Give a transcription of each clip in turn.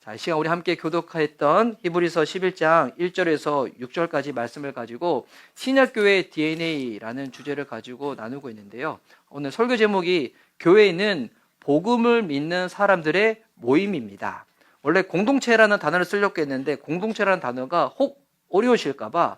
자, 이 시간 우리 함께 교독했던 히브리서 11장 1절에서 6절까지 말씀을 가지고 신약교회 DNA라는 주제를 가지고 나누고 있는데요. 오늘 설교 제목이 교회는 복음을 믿는 사람들의 모임입니다. 원래 공동체라는 단어를 쓰려고 했는데 공동체라는 단어가 혹 어려우실까봐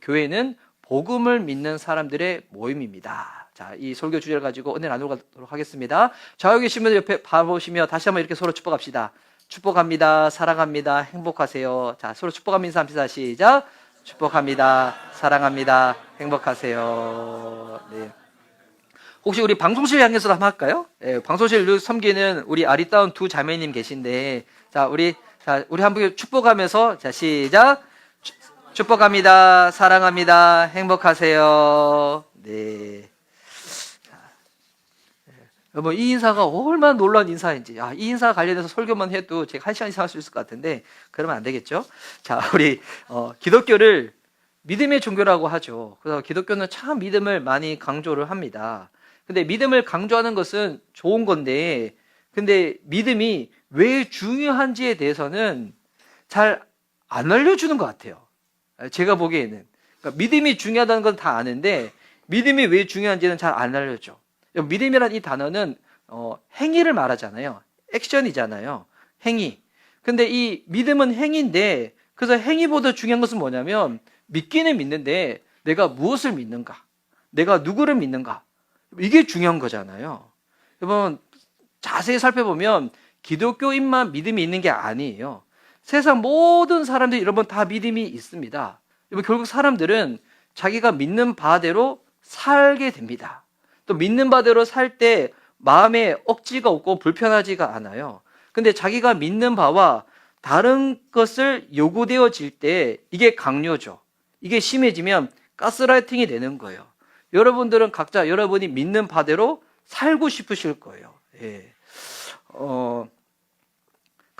교회는 복음을 믿는 사람들의 모임입니다. 자, 이 설교 주제를 가지고 은혜 나누도록 하겠습니다. 좌우에 계신 분들 옆에 봐보시며 다시 한번 이렇게 서로 축복합시다. 축복합니다. 사랑합니다. 행복하세요. 자, 서로 축복하면서 인사합시다. 시작. 축복합니다. 사랑합니다. 행복하세요. 네. 혹시 우리 방송실 향해서도 한번 할까요? 네, 방송실 섬기는 우리 아리따운 두 자매님 계신데, 자, 우리 한번 축복하면서, 자, 시작. 축복합니다. 사랑합니다. 행복하세요. 네. 여러분, 이 인사가 얼마나 놀라운 인사인지, 이 인사 관련해서 설교만 해도 제가 1시간 이상 할 수 있을 것 같은데, 그러면 안 되겠죠? 자, 우리, 기독교를 믿음의 종교라고 하죠. 그래서 기독교는 참 믿음을 많이 강조를 합니다. 근데 믿음을 강조하는 것은 좋은 건데, 근데 믿음이 왜 중요한지에 대해서는 잘 안 알려주는 것 같아요. 제가 보기에는. 그러니까 믿음이 중요하다는 건 다 아는데, 믿음이 왜 중요한지는 잘 안 알려줘. 믿음이란 이 단어는 행위를 말하잖아요. 액션이잖아요. 행위. 근데 이 믿음은 행위인데, 그래서 행위보다 중요한 것은 뭐냐면 믿기는 믿는데 내가 무엇을 믿는가, 내가 누구를 믿는가, 이게 중요한 거잖아요. 여러분, 자세히 살펴보면 기독교인만 믿음이 있는 게 아니에요. 세상 모든 사람들이 여러분 다 믿음이 있습니다. 여러분, 결국 사람들은 자기가 믿는 바대로 살게 됩니다. 또 믿는 바대로 살 때 마음에 억지가 없고 불편하지가 않아요. 근데 자기가 믿는 바와 다른 것을 요구되어질 때 이게 강요죠. 이게 심해지면 가스라이팅이 되는 거예요. 여러분들은 각자 여러분이 믿는 바대로 살고 싶으실 거예요. 예.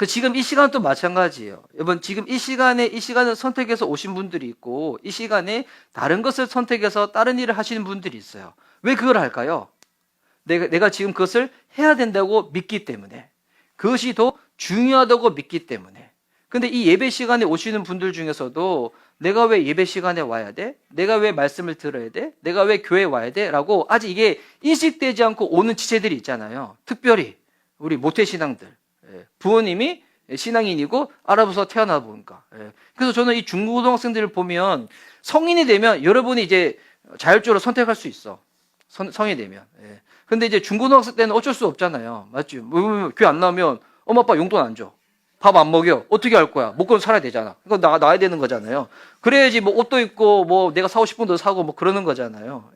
지금 이 시간은 또 마찬가지예요. 여러분, 지금 이 시간을 선택해서 오신 분들이 있고, 이 시간에 다른 것을 선택해서 다른 일을 하시는 분들이 있어요. 왜 그걸 할까요? 내가 지금 그것을 해야 된다고 믿기 때문에. 그것이 더 중요하다고 믿기 때문에. 근데 이 예배 시간에 오시는 분들 중에서도 내가 왜 예배 시간에 와야 돼? 내가 왜 말씀을 들어야 돼? 내가 왜 교회에 와야 돼? 라고 아직 이게 인식되지 않고 오는 지체들이 있잖아요. 특별히 우리 모태신앙들. 부모님이 신앙인이고 아랍에서 태어나 보니까. 그래서 저는 이 중고등학생들을 보면 성인이 되면 여러분이 이제 자율적으로 선택할 수 있어. 성인이 되면. 근데 이제 중고등학생 때는 어쩔 수 없잖아요. 맞지? 교회 안 나오면 엄마 아빠 용돈 안 줘. 밥 안 먹여. 어떻게 할 거야? 먹고 살아야 되잖아. 이거 나야 되는 거잖아요. 그래야지 뭐 옷도 입고 뭐 내가 사고 싶은 거 사고 뭐 그러는 거잖아요.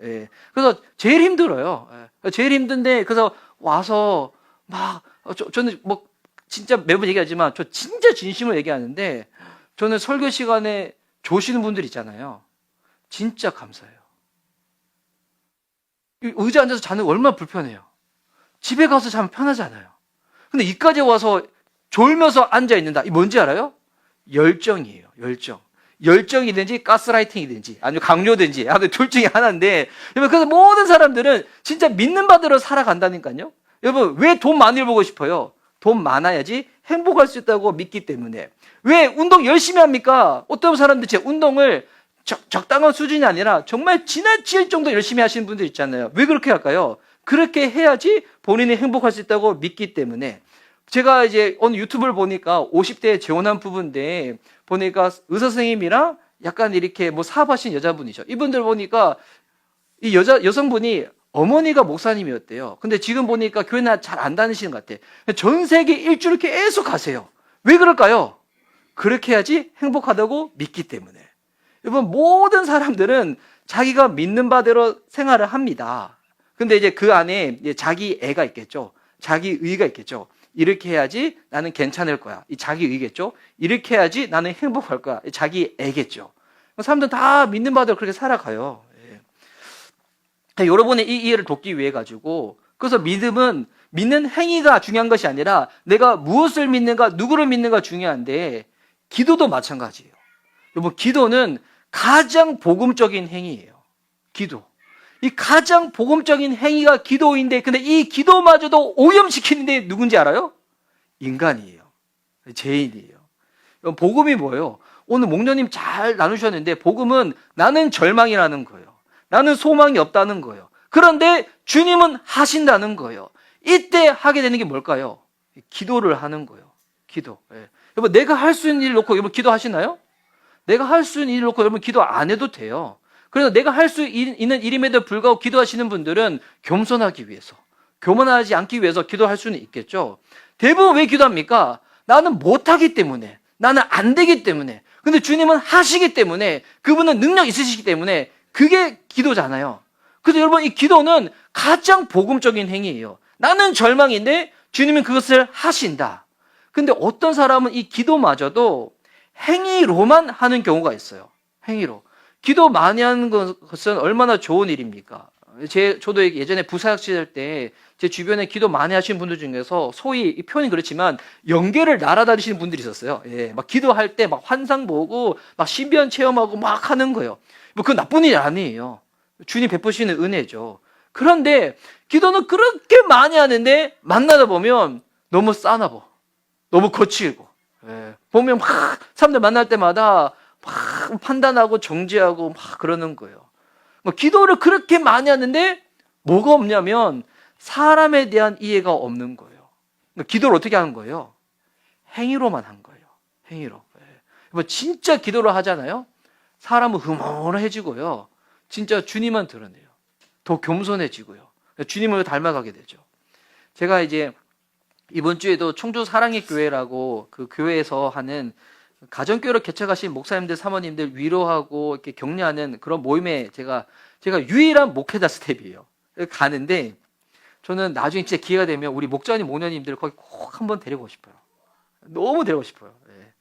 그래서 제일 힘들어요. 제일 힘든데 그래서 와서 막 저는 뭐 진짜 매번 얘기하지만 저 진짜 진심으로 얘기하는데 저는 설교 시간에 조시는 분들 있잖아요. 진짜 감사해요. 의자 앉아서 자는 거 얼마나 불편해요. 집에 가서 자면 편하잖아요. 근데 이까지 와서 졸면서 앉아 있는다. 이 뭔지 알아요? 열정이에요. 열정이든지 가스라이팅이든지 아니면 강요든지 둘 중에 하나인데, 여러분, 그래서 모든 사람들은 진짜 믿는 바대로 살아간다니까요. 여러분, 왜 돈 많이 벌고 싶어요? 돈 많아야지 행복할 수 있다고 믿기 때문에. 왜 운동 열심히 합니까? 어떤 사람들 제 운동을 적당한 수준이 아니라 정말 지나칠 정도 열심히 하시는 분들 있잖아요. 왜 그렇게 할까요? 그렇게 해야지 본인이 행복할 수 있다고 믿기 때문에. 제가 이제 어느 유튜브를 보니까 50대에 재혼한 부부인데 보니까 의사 선생님이랑 약간 이렇게 뭐 사업하신 여자분이죠. 이분들 보니까 이 여성분이 어머니가 목사님이었대요. 근데 지금 보니까 교회나 잘 안 다니시는 것 같아. 전 세계 일주를 계속 가세요. 왜 그럴까요? 그렇게 해야지 행복하다고 믿기 때문에. 여러분, 모든 사람들은 자기가 믿는 바대로 생활을 합니다. 근데 이제 그 안에 이제 자기 애가 있겠죠. 자기 의가 있겠죠. 이렇게 해야지 나는 괜찮을 거야. 이 자기 의겠죠. 이렇게 해야지 나는 행복할 거야. 자기 애겠죠. 사람들은 다 믿는 바대로 그렇게 살아가요. 여러분의 이 이해를 돕기 위해 가지고, 그래서 믿음은 믿는 행위가 중요한 것이 아니라 내가 무엇을 믿는가, 누구를 믿는가 중요한데, 기도도 마찬가지예요. 여러분, 기도는 가장 복음적인 행위예요. 기도. 이 가장 복음적인 행위가 기도인데, 근데 이 기도마저도 오염시키는데 누군지 알아요? 인간이에요. 죄인이에요. 복음이 뭐예요? 오늘 목녀님 잘 나누셨는데 복음은 나는 절망이라는 거예요. 나는 소망이 없다는 거예요. 그런데 주님은 하신다는 거예요. 이때 하게 되는 게 뭘까요? 기도를 하는 거예요. 기도. 예. 여러분, 내가 할 수 있는 일 놓고 여러분 기도하시나요? 내가 할 수 있는 일 놓고 여러분 기도 안 해도 돼요. 그래서 내가 할 수 있는 일임에도 불구하고 기도하시는 분들은 겸손하기 위해서, 교만하지 않기 위해서 기도할 수는 있겠죠. 대부분 왜 기도합니까? 나는 못하기 때문에, 나는 안 되기 때문에. 근데 주님은 하시기 때문에, 그분은 능력 있으시기 때문에 그게 기도잖아요. 그래서 여러분, 이 기도는 가장 복음적인 행위예요. 나는 절망인데 주님은 그것을 하신다. 근데 어떤 사람은 이 기도마저도 행위로만 하는 경우가 있어요. 행위로. 기도 많이 하는 것은 얼마나 좋은 일입니까? 저도 예전에 부사역 시절 때 제 주변에 기도 많이 하시는 분들 중에서 소위 이 표현이 그렇지만 연계를 날아다니시는 분들이 있었어요. 예, 막 기도할 때 막 환상 보고 막 신비한 체험하고 막 하는 거예요. 뭐 그건 나쁜 일이 아니에요. 주님 베푸시는 은혜죠. 그런데 기도는 그렇게 많이 하는데 만나다 보면 너무 싸나보, 너무 거칠고, 예, 보면 막 사람들 만날 때마다 막 판단하고 정죄하고 막 그러는 거예요. 뭐 기도를 그렇게 많이 하는데 뭐가 없냐면 사람에 대한 이해가 없는 거예요. 그러니까 기도를 어떻게 하는 거예요? 행위로만 한 거예요. 행위로. 뭐 진짜 기도를 하잖아요. 사람은 흐뭇해지고요. 진짜 주님만 드러내요. 더 겸손해지고요. 주님을 닮아가게 되죠. 제가 이제 이번 주에도 청주 사랑의 교회라고 그 교회에서 하는 가정교회로 개척하신 목사님들, 사모님들 위로하고 이렇게 격려하는 그런 모임에 제가 유일한 목회자 스텝이에요. 가는데 저는 나중에 진짜 기회가 되면 우리 목자님, 목녀님들 거기 꼭 한번 데리고 싶어요. 너무 데리고 싶어요. 예.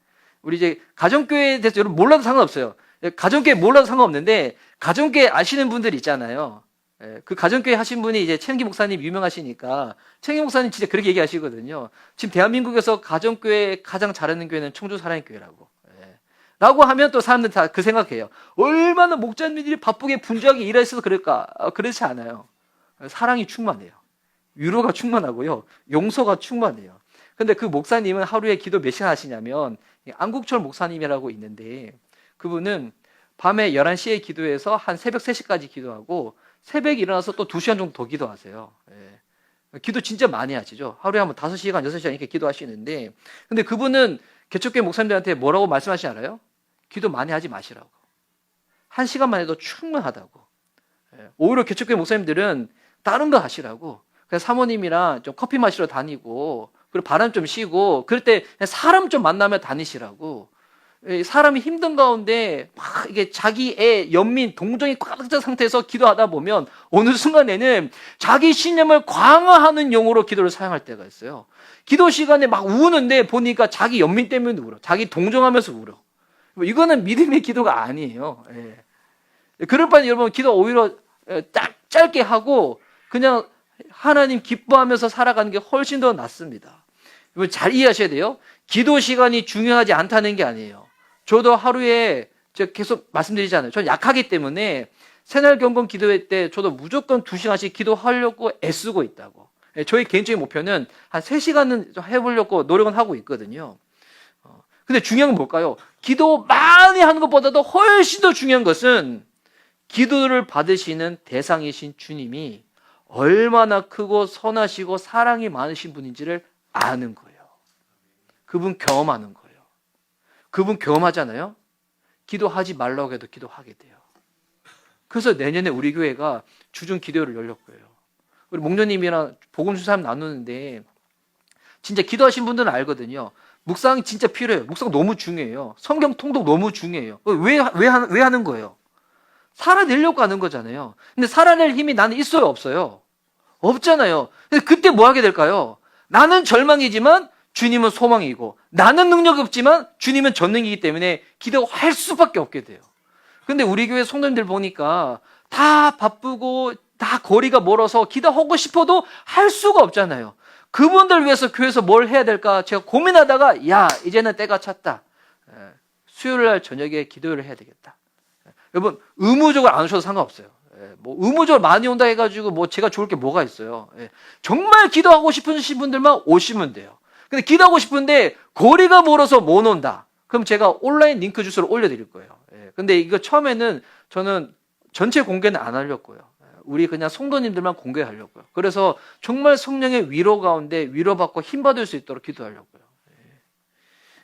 우리 이제 가정교회에 대해서 여러분 몰라도 상관없어요. 가정교회 몰라도 상관없는데 가정교회 아시는 분들 있잖아요. 예. 그 가정교회 하신 분이 이제 최영기 목사님 유명하시니까 최영기 목사님 진짜 그렇게 얘기하시거든요. 지금 대한민국에서 가정교회 가장 잘하는 교회는 청주 사랑의 교회라고. 예. 라고 하면 또 사람들 다 그 생각해요. 얼마나 목자님들이 바쁘게 분주하게 일해서 그럴까? 그렇지 않아요. 사랑이 충만해요. 위로가 충만하고요. 용서가 충만해요. 근데 그 목사님은 하루에 기도 몇 시간 하시냐면 안국철 목사님이라고 있는데 그분은 밤에 11시에 기도해서 한 새벽 3시까지 기도하고 새벽에 일어나서 또 2시간 정도 더 기도하세요. 예. 기도 진짜 많이 하시죠. 하루에 한 5시간, 6시간 이렇게 기도하시는데 근데 그분은 개척교회 목사님들한테 뭐라고 말씀하시지 않아요? 기도 많이 하지 마시라고. 1시간만 해도 충분하다고. 예. 오히려 개척교회 목사님들은 다른 거 하시라고. 그래서 사모님이랑 좀 커피 마시러 다니고 그리고 바람 좀 쉬고 그럴 때 사람 좀 만나며 다니시라고. 사람이 힘든 가운데 막 이게 자기의 연민, 동정이 꽉 찬 상태에서 기도하다 보면 어느 순간에는 자기 신념을 강화하는 용어로 기도를 사용할 때가 있어요. 기도 시간에 막 우는데 보니까 자기 연민 때문에 울어. 자기 동정하면서 울어. 이거는 믿음의 기도가 아니에요. 예. 그럴 바에 여러분 기도 오히려 짧게 하고 그냥 하나님 기뻐하면서 살아가는 게 훨씬 더 낫습니다. 여러분 잘 이해하셔야 돼요. 기도 시간이 중요하지 않다는 게 아니에요. 저도 하루에 제가 계속 말씀드리잖아요. 저는 약하기 때문에 새날 경건 기도회 때 저도 무조건 2시간씩 기도하려고 애쓰고 있다고. 저희 개인적인 목표는 한 3시간은 해보려고 노력은 하고 있거든요. 근데 중요한 건 뭘까요? 기도 많이 하는 것보다도 훨씬 더 중요한 것은 기도를 받으시는 대상이신 주님이 얼마나 크고 선하시고 사랑이 많으신 분인지를 아는 거예요. 그분 경험하는 거예요. 그분 경험하잖아요. 기도하지 말라고 해도 기도하게 돼요. 그래서 내년에 우리 교회가 주중 기도회를 열릴 거예요. 우리 목녀님이랑 복음 수사람 나누는데 진짜 기도하신 분들은 알거든요. 묵상이 진짜 필요해요. 묵상 너무 중요해요. 성경 통독 너무 중요해요. 왜 하는 거예요? 살아내려고 하는 거잖아요. 근데 살아낼 힘이 나는 있어요, 없어요? 없잖아요. 근데 그때 뭐 하게 될까요? 나는 절망이지만 주님은 소망이고 나는 능력이 없지만 주님은 전능이기 때문에 기도할 수밖에 없게 돼요. 근데 우리 교회 성도님들 보니까 다 바쁘고 다 거리가 멀어서 기도하고 싶어도 할 수가 없잖아요. 그분들 위해서 교회에서 뭘 해야 될까 제가 고민하다가 이제는 때가 찼다. 수요일 날 저녁에 기도를 해야 되겠다. 여러분 의무적으로 안 오셔도 상관없어요. 뭐 의무적으로 많이 온다 해가지고 뭐 제가 좋을 게 뭐가 있어요. 정말 기도하고 싶으신 분들만 오시면 돼요. 근데 기도하고 싶은데 거리가 멀어서 못 온다. 그럼 제가 온라인 링크 주소를 올려드릴 거예요. 예. 근데 이거 처음에는 저는 전체 공개는 안 하려고요. 우리 그냥 성도님들만 공개하려고요. 그래서 정말 성령의 위로 가운데 위로받고 힘받을 수 있도록 기도하려고요.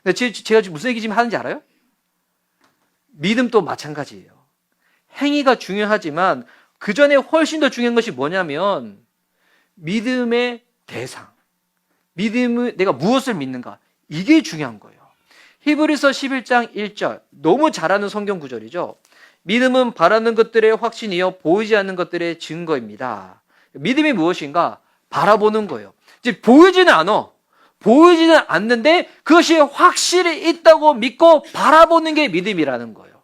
예. 제가 지금 무슨 얘기 지금 하는지 알아요? 믿음도 마찬가지예요. 행위가 중요하지만 그 전에 훨씬 더 중요한 것이 뭐냐면 믿음의 대상. 믿음을 내가 무엇을 믿는가? 이게 중요한 거예요. 히브리서 11장 1절. 너무 잘 아는 성경 구절이죠. 믿음은 바라는 것들의 확신이요 보이지 않는 것들의 증거입니다. 믿음이 무엇인가? 바라보는 거예요. 이제 보이지는 않아. 보이지는 않는데 그것이 확실히 있다고 믿고 바라보는 게 믿음이라는 거예요.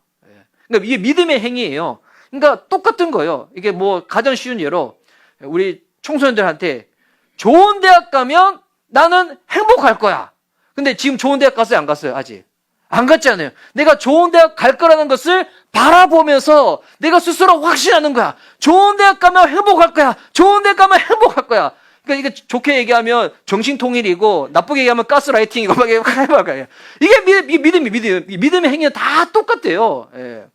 그러니까 이게 믿음의 행위예요. 그러니까 똑같은 거예요. 이게 뭐 가장 쉬운 예로 우리 청소년들한테 좋은 대학 가면 나는 행복할 거야. 근데 지금 좋은 대학 갔어요? 안 갔어요? 아직 안 갔잖아요. 내가 좋은 대학 갈 거라는 것을 바라보면서 내가 스스로 확신하는 거야. 좋은 대학 가면 행복할 거야. 좋은 대학 가면 행복할 거야. 그러니까 이게 좋게 얘기하면 정신통일이고 나쁘게 얘기하면 가스라이팅이고 막 이게 믿음의 행위는 다 똑같대요. 예.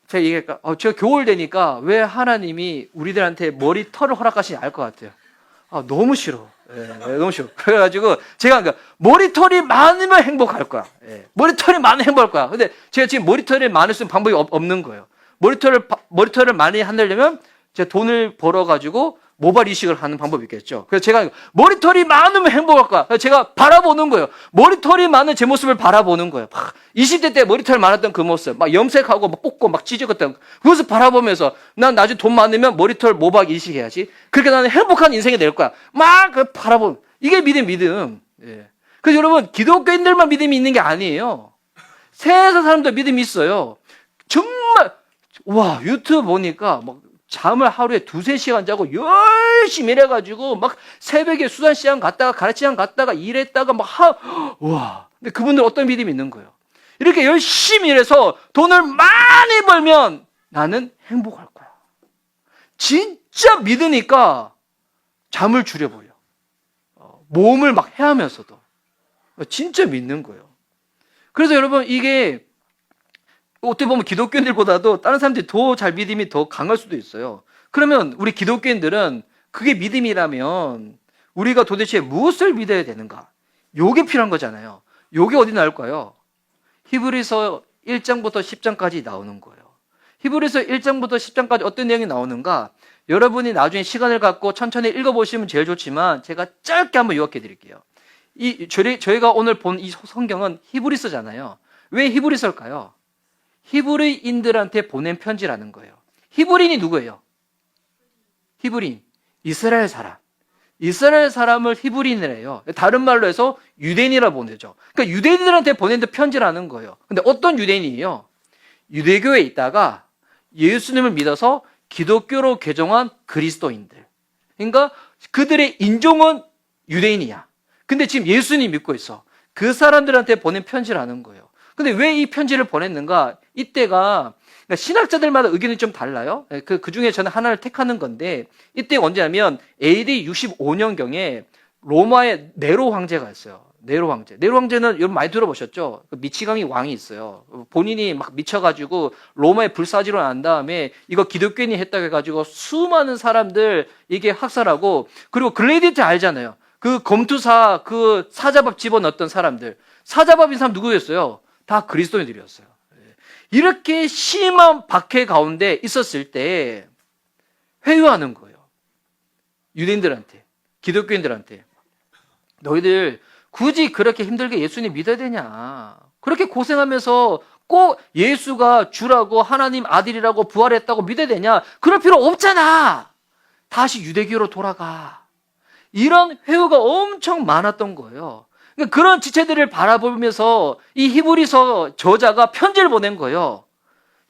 제가 얘기할까? 제가 겨울 되니까 왜 하나님이 우리들한테 머리털을 허락하시는지 알 것 같아요. 너무 싫어. 예, 너무 싫어. 그래가지고 제가 그러니까 머리털이 많으면 행복할 거야. 예, 머리털이 많으면 행복할 거야. 근데 제가 지금 머리털이 많을 수 있는 방법이 없는 거예요. 머리털을 많이 하려면 제가 돈을 벌어가지고 모발 이식을 하는 방법이 있겠죠. 그래서 제가 머리털이 많으면 행복할 거야. 그래서 제가 바라보는 거예요. 머리털이 많은 제 모습을 바라보는 거예요. 20대 때 머리털 많았던 그 모습, 막 염색하고 막 뽑고 막 찢어졌던 그것을 바라보면서 난 나중에 돈 많으면 머리털 모발 이식해야지. 그렇게 나는 행복한 인생이 될 거야. 막 바라보는 이게 믿음. 예. 그래서 여러분 기독교인들만 믿음이 있는 게 아니에요. 세상 사람도 믿음이 있어요. 정말 와 유튜브 보니까 막 잠을 하루에 2-3시간 자고 열심히 일해가지고 막 새벽에 수산시장 갔다가 가라시장 갔다가 일했다가 와. 근데 그분들 어떤 믿음이 있는 거예요? 이렇게 열심히 일해서 돈을 많이 벌면 나는 행복할 거야. 진짜 믿으니까 잠을 줄여버려. 모험을 막 해하면서도. 진짜 믿는 거예요. 그래서 여러분 이게 어떻게 보면 기독교인들보다도 다른 사람들이 더 잘 믿음이 더 강할 수도 있어요. 그러면 우리 기독교인들은 그게 믿음이라면 우리가 도대체 무엇을 믿어야 되는가? 요게 필요한 거잖아요. 요게 어디 나올까요? 히브리서 1장부터 10장까지 나오는 거예요. 히브리서 1장부터 10장까지 어떤 내용이 나오는가? 여러분이 나중에 시간을 갖고 천천히 읽어보시면 제일 좋지만 제가 짧게 한번 요약해 드릴게요. 저희가 오늘 본 이 성경은 히브리서잖아요. 왜 히브리서일까요? 히브리인들한테 보낸 편지라는 거예요. 히브리인이 누구예요? 히브리인, 이스라엘 사람. 이스라엘 사람을 히브리인을 해요. 다른 말로 해서 유대인이라 보내죠. 그러니까 유대인들한테 보낸 편지라는 거예요. 근데 어떤 유대인이에요? 유대교에 있다가 예수님을 믿어서 기독교로 개종한 그리스도인들. 그러니까 그들의 인종은 유대인이야. 근데 지금 예수님 믿고 있어. 그 사람들한테 보낸 편지라는 거예요. 근데 왜 이 편지를 보냈는가? 이때가 그러니까 신학자들마다 의견이 좀 달라요. 그 중에 저는 하나를 택하는 건데 이때가 언제냐면 AD 65년경에 로마의 네로 황제가 있어요. 네로 황제. 네로 황제는 여러분 많이 들어보셨죠? 미치광이 왕이 있어요. 본인이 막 미쳐가지고 로마에 불사지로 난 다음에 이거 기독교인이 했다고 해가지고 수많은 사람들 이게 학살하고 그리고 글래디에이터 알잖아요. 그 검투사 그 사자밥 집어넣었던 사람들. 사자밥인 사람 누구였어요? 다 그리스도인들이었어요. 이렇게 심한 박해 가운데 있었을 때 회유하는 거예요. 유대인들한테, 기독교인들한테. 너희들 굳이 그렇게 힘들게 예수님 믿어야 되냐? 그렇게 고생하면서 꼭 예수가 주라고 하나님 아들이라고 부활했다고 믿어야 되냐? 그럴 필요 없잖아. 다시 유대교로 돌아가. 이런 회유가 엄청 많았던 거예요. 그러니까 그런 지체들을 바라보면서 이 히브리서 저자가 편지를 보낸 거예요.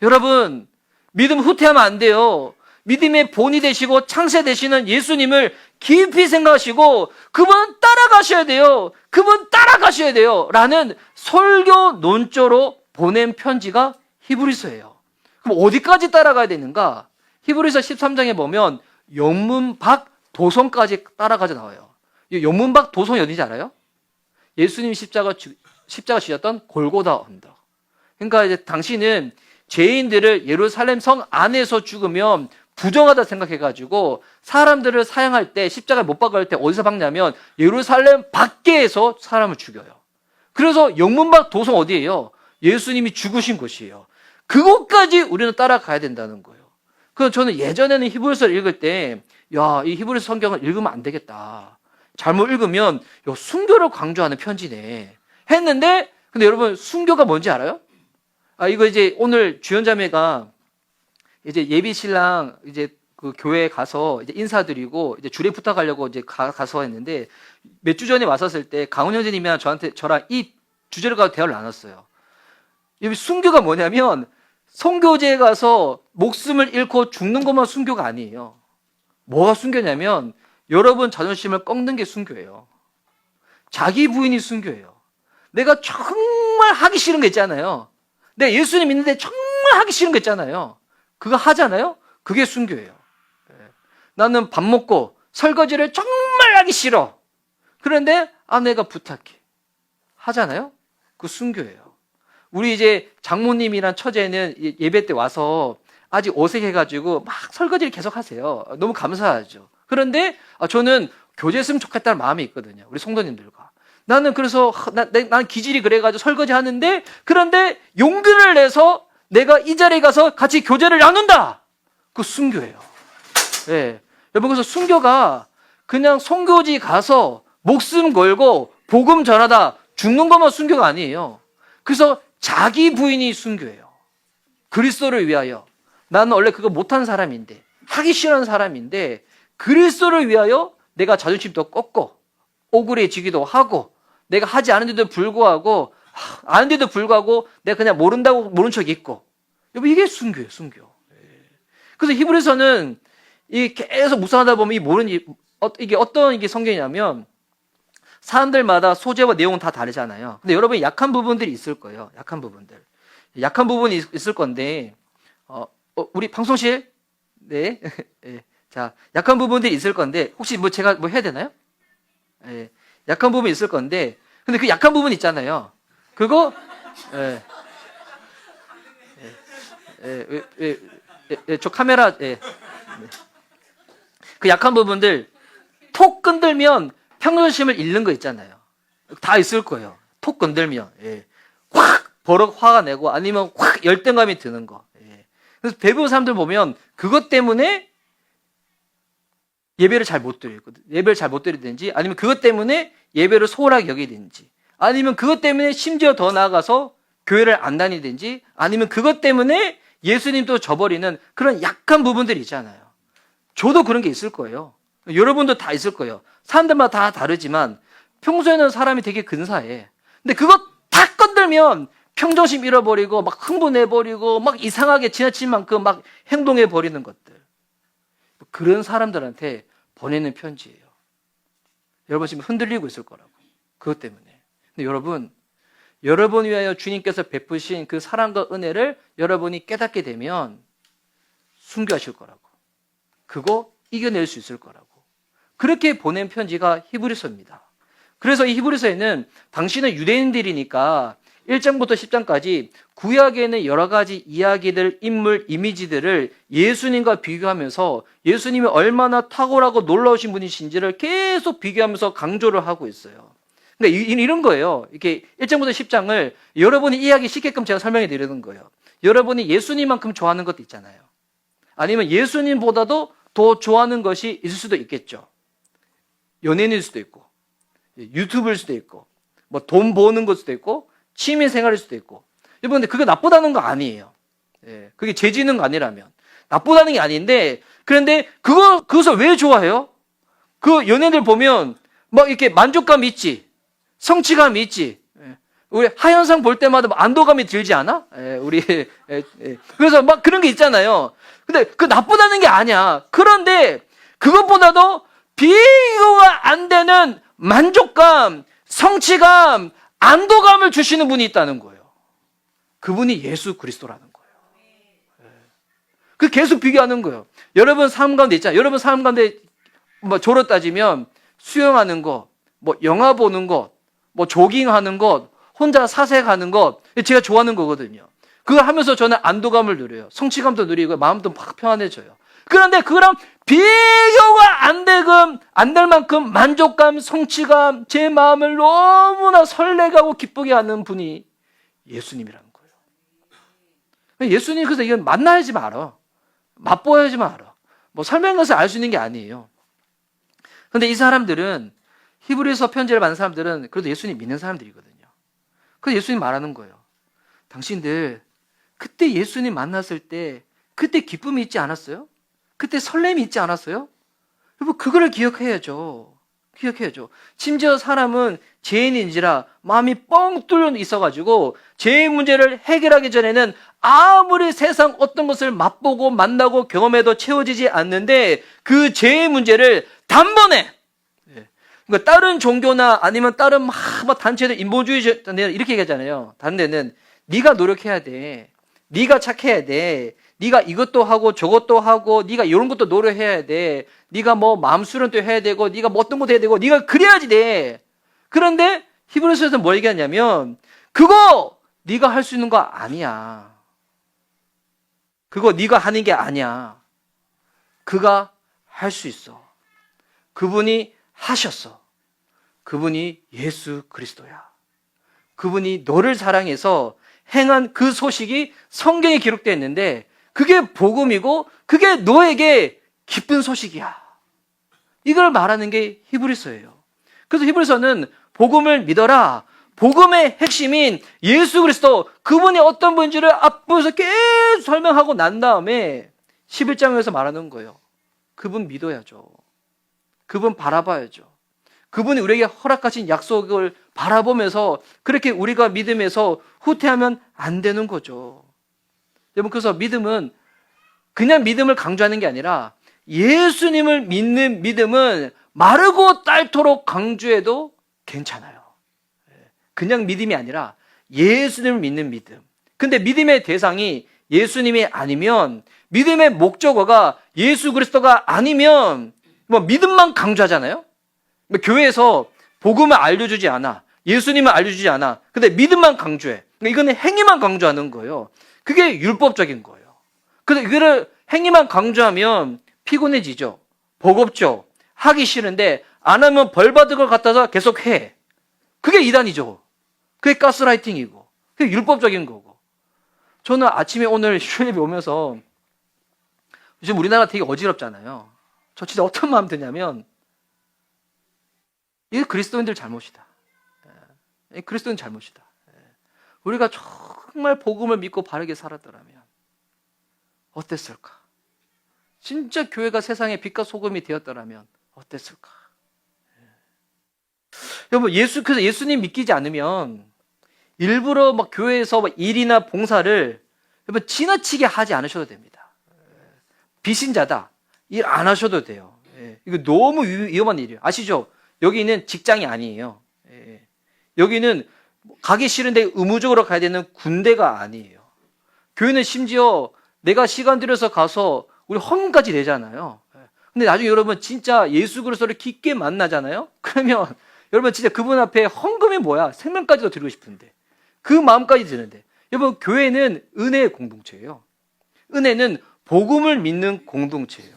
여러분, 믿음 후퇴하면 안 돼요. 믿음의 본이 되시고 창세 되시는 예수님을 깊이 생각하시고 그분 따라가셔야 돼요. 그분 따라가셔야 돼요. 라는 설교 논조로 보낸 편지가 히브리서예요. 그럼 어디까지 따라가야 되는가? 히브리서 13장에 보면 영문 밖 도성까지 따라가져 나와요. 이 용문박 도성이 어딘지 알아요? 예수님 십자가 지셨던 골고다 언덕. 그러니까 이제 당시는 죄인들을 예루살렘 성 안에서 죽으면 부정하다 생각해가지고 사람들을 사형할 때, 십자가에 못 박을 때 어디서 박냐면 예루살렘 밖에서 사람을 죽여요. 그래서 영문박 도성 어디예요? 예수님이 죽으신 곳이에요. 그곳까지 우리는 따라가야 된다는 거예요. 그래서 저는 예전에는 히브리서를 읽을 때, 야, 이 히브리서 성경을 읽으면 안 되겠다. 잘못 읽으면 순교를 강조하는 편지네. 했는데, 근데 여러분 순교가 뭔지 알아요? 이거 이제 오늘 주연자매가 이제 예비 신랑 이제 그 교회에 가서 이제 인사드리고 이제 주례 부탁하려고 이제 가서 했는데 몇 주 전에 왔었을 때 강훈 형제님이랑 저랑 이 주제를 가지고 대화를 나눴어요. 이 순교가 뭐냐면 선교제에 가서 목숨을 잃고 죽는 것만 순교가 아니에요. 뭐가 순교냐면 여러분 자존심을 꺾는 게 순교예요. 자기 부인이 순교예요. 내가 정말 하기 싫은 거 있잖아요. 내가 예수님 믿는데 정말 하기 싫은 거 있잖아요. 그거 하잖아요. 그게 순교예요. 나는 밥 먹고 설거지를 정말 하기 싫어. 그런데 아내가 부탁해. 하잖아요. 그 순교예요. 우리 이제 장모님이랑 처제는 예배 때 와서 아직 어색해가지고 막 설거지를 계속 하세요. 너무 감사하죠. 그런데 저는 교제했으면 좋겠다는 마음이 있거든요. 우리 성도님들과. 나는 그래서 난 기질이 그래가지고 설거지 하는데, 그런데 용기를 내서 내가 이 자리에 가서 같이 교제를 나눈다. 그 순교예요. 네. 여러분, 그래서 순교가 그냥 선교지 가서 목숨 걸고 복음 전하다 죽는 것만 순교가 아니에요. 그래서 자기 부인이 순교예요. 그리스도를 위하여. 나는 원래 그거 못한 사람인데, 하기 싫은 사람인데, 그리스도를 위하여 내가 자존심도 꺾고 억울해지기도 하고, 내가 하지 않은데도 불구하고 아는데도 불구하고 내가 그냥 모른다고 모른 척 있고, 여러분 이게 순교예요, 순교. 그래서 히브리서는 이 계속 묵상하다 보면 이게 어떤 이게 성경이냐면 사람들마다 소재와 내용은 다 다르잖아요. 근데 여러분 약한 부분들이 있을 거예요. 약한 부분이 있을 건데 우리 방송실 네. 네. 자, 약한 부분들이 있을 건데 혹시 제가 해야 되나요? 네. 약한 부분이 있을 건데, 근데 그 약한 부분 있잖아요. 그거, 저 카메라, 그 약한 부분들, 톡 건들면 평정심을 잃는 거 있잖아요. 다 있을 거예요. 톡 건들면, 확, 버럭 화가 내고, 아니면 확 열등감이 드는 거. 그래서 대부분 사람들 보면 그것 때문에 예배를 잘 못 드리든지, 아니면 그것 때문에 예배를 소홀하게 여기든지, 아니면 그것 때문에 심지어 더 나아가서 교회를 안 다니든지, 아니면 그것 때문에 예수님도 저버리는 그런 약한 부분들이 있잖아요. 저도 그런 게 있을 거예요. 여러분도 다 있을 거예요. 사람들마다 다 다르지만 평소에는 사람이 되게 근사해. 근데 그거 다 건들면 평정심 잃어버리고 막 흥분해버리고 막 이상하게 지나칠 만큼 막 행동해버리는 것들. 그런 사람들한테 보내는 편지예요. 여러분 지금 흔들리고 있을 거라고. 그것 때문에. 근데 여러분 위하여 주님께서 베푸신 그 사랑과 은혜를 여러분이 깨닫게 되면 순교하실 거라고. 그거 이겨낼 수 있을 거라고. 그렇게 보낸 편지가 히브리서입니다. 그래서 이 히브리서에는 당신은 유대인들이니까 1장부터 10장까지 구약에는 여러 가지 이야기들, 인물, 이미지들을 예수님과 비교하면서 예수님이 얼마나 탁월하고 놀라우신 분이신지를 계속 비교하면서 강조를 하고 있어요. 그러니까 이런 거예요. 이렇게 1장부터 10장을 여러분이 이해하기 쉽게끔 제가 설명해 드리는 거예요. 여러분이 예수님만큼 좋아하는 것도 있잖아요. 아니면 예수님보다도 더 좋아하는 것이 있을 수도 있겠죠. 연예인일 수도 있고, 유튜브일 수도 있고, 뭐 돈 버는 것 수도 있고, 취미 생활일 수도 있고. 여러분, 근데 그게 나쁘다는 거 아니에요. 그게 죄지는 거 아니라면. 나쁘다는 게 아닌데, 그런데 그것을 왜 좋아해요? 그 연예인들 보면 막 이렇게 만족감이 있지. 성취감이 있지. 우리 하현상 볼 때마다 안도감이 들지 않아? 그래서 막 그런 게 있잖아요. 근데 그 나쁘다는 게 아니야. 그런데 그것보다도 비교가 안 되는 만족감, 성취감, 안도감을 주시는 분이 있다는 거예요. 그분이 예수 그리스도라는 거예요. 그 계속 비교하는 거예요. 여러분 삶 가운데 있잖아요. 여러분 삶 가운데 뭐 조로 따지면 수영하는 것, 뭐 영화 보는 것, 뭐 조깅하는 것, 혼자 사색하는 것, 제가 좋아하는 거거든요. 그걸 하면서 저는 안도감을 누려요. 성취감도 누리고 마음도 막 편안해져요. 그런데 그거랑 비교가 안 될 만큼 만족감, 성취감, 제 마음을 너무나 설레가고 기쁘게 하는 분이 예수님이라는 거예요. 예수님 그래서 이건 만나야지 말아. 맛보야지 말아. 뭐 설명해서 알 수 있는 게 아니에요. 그런데 이 사람들은 히브리서 편지를 받는 사람들은 그래도 예수님 믿는 사람들이거든요. 그래서 예수님 말하는 거예요. 당신들 그때 예수님 만났을 때 그때 기쁨이 있지 않았어요? 그때 설렘이 있지 않았어요? 여러분 그거를 기억해야죠. 기억해야죠. 심지어 사람은 죄인인지라 마음이 뻥 뚫려 있어가지고 죄의 문제를 해결하기 전에는 아무리 세상 어떤 것을 맛보고 만나고 경험해도 채워지지 않는데 그 죄의 문제를 단번에, 그러니까 다른 종교나 아니면 다른 막 단체들 인본주의 이렇게 얘기하잖아요. 다른 데는 네가 노력해야 돼. 네가 착해야 돼. 네가 이것도 하고 저것도 하고 네가 이런 것도 노력해야 돼. 네가 뭐 마음 수련도 해야 되고 네가 뭐 어떤 것도 해야 되고 네가 그래야지 돼. 그런데 히브리서에서 뭐 얘기하냐면 그거 네가 할 수 있는 거 아니야. 그거 네가 하는 게 아니야. 그가 할 수 있어. 그분이 하셨어. 그분이 예수 그리스도야. 그분이 너를 사랑해서 행한 그 소식이 성경에 기록되어 있는데 그게 복음이고 그게 너에게 기쁜 소식이야. 이걸 말하는 게 히브리서예요. 그래서 히브리서는 복음을 믿어라. 복음의 핵심인 예수 그리스도 그분이 어떤 분인지를 앞부에서 계속 설명하고 난 다음에 11장에서 말하는 거예요. 그분 믿어야죠. 그분 바라봐야죠. 그분이 우리에게 허락하신 약속을 바라보면서 그렇게 우리가 믿음에서 후퇴하면 안 되는 거죠. 여러분 그래서 믿음은 그냥 믿음을 강조하는 게 아니라 예수님을 믿는 믿음은 마르고 닳도록 강조해도 괜찮아요. 그냥 믿음이 아니라 예수님을 믿는 믿음. 근데 믿음의 대상이 예수님이 아니면 믿음의 목적어가 예수 그리스도가 아니면 뭐 믿음만 강조하잖아요. 교회에서 복음을 알려주지 않아. 예수님을 알려주지 않아. 근데 믿음만 강조해. 이거는 행위만 강조하는 거예요. 그게 율법적인 거예요. 근데 이거를 행위만 강조하면 피곤해지죠. 버겁죠. 하기 싫은데 안 하면 벌 받을 걸 갖다서 계속 해. 그게 이단이죠. 그게 가스라이팅이고 그게 율법적인 거고. 저는 아침에 오늘 휴일예배 오면서 요즘 우리나라 되게 어지럽잖아요. 저 진짜 어떤 마음 드냐면 이게 그리스도인들 잘못이다. 그리스도인 잘못이다. 우리가 정말 복음을 믿고 바르게 살았더라면 어땠을까? 진짜 교회가 세상의 빛과 소금이 되었더라면 어땠을까? 여러분 그래서 예수님 믿기지 않으면 일부러 막 교회에서 막 일이나 봉사를 여러분 지나치게 하지 않으셔도 됩니다. 비신자다. 일 안 하셔도 돼요. 이거 너무 위험한 일이에요. 아시죠? 여기는 직장이 아니에요. 여기는 가기 싫은데 의무적으로 가야 되는 군대가 아니에요. 교회는 심지어 내가 시간 들여서 가서 우리 헌금까지 내잖아요. 근데 나중에 여러분 진짜 예수 그리스도를 깊게 만나잖아요. 그러면 여러분 진짜 그분 앞에 헌금이 뭐야? 생명까지도 드리고 싶은데 그 마음까지 드는데 여러분 교회는 은혜의 공동체예요. 은혜는 복음을 믿는 공동체예요.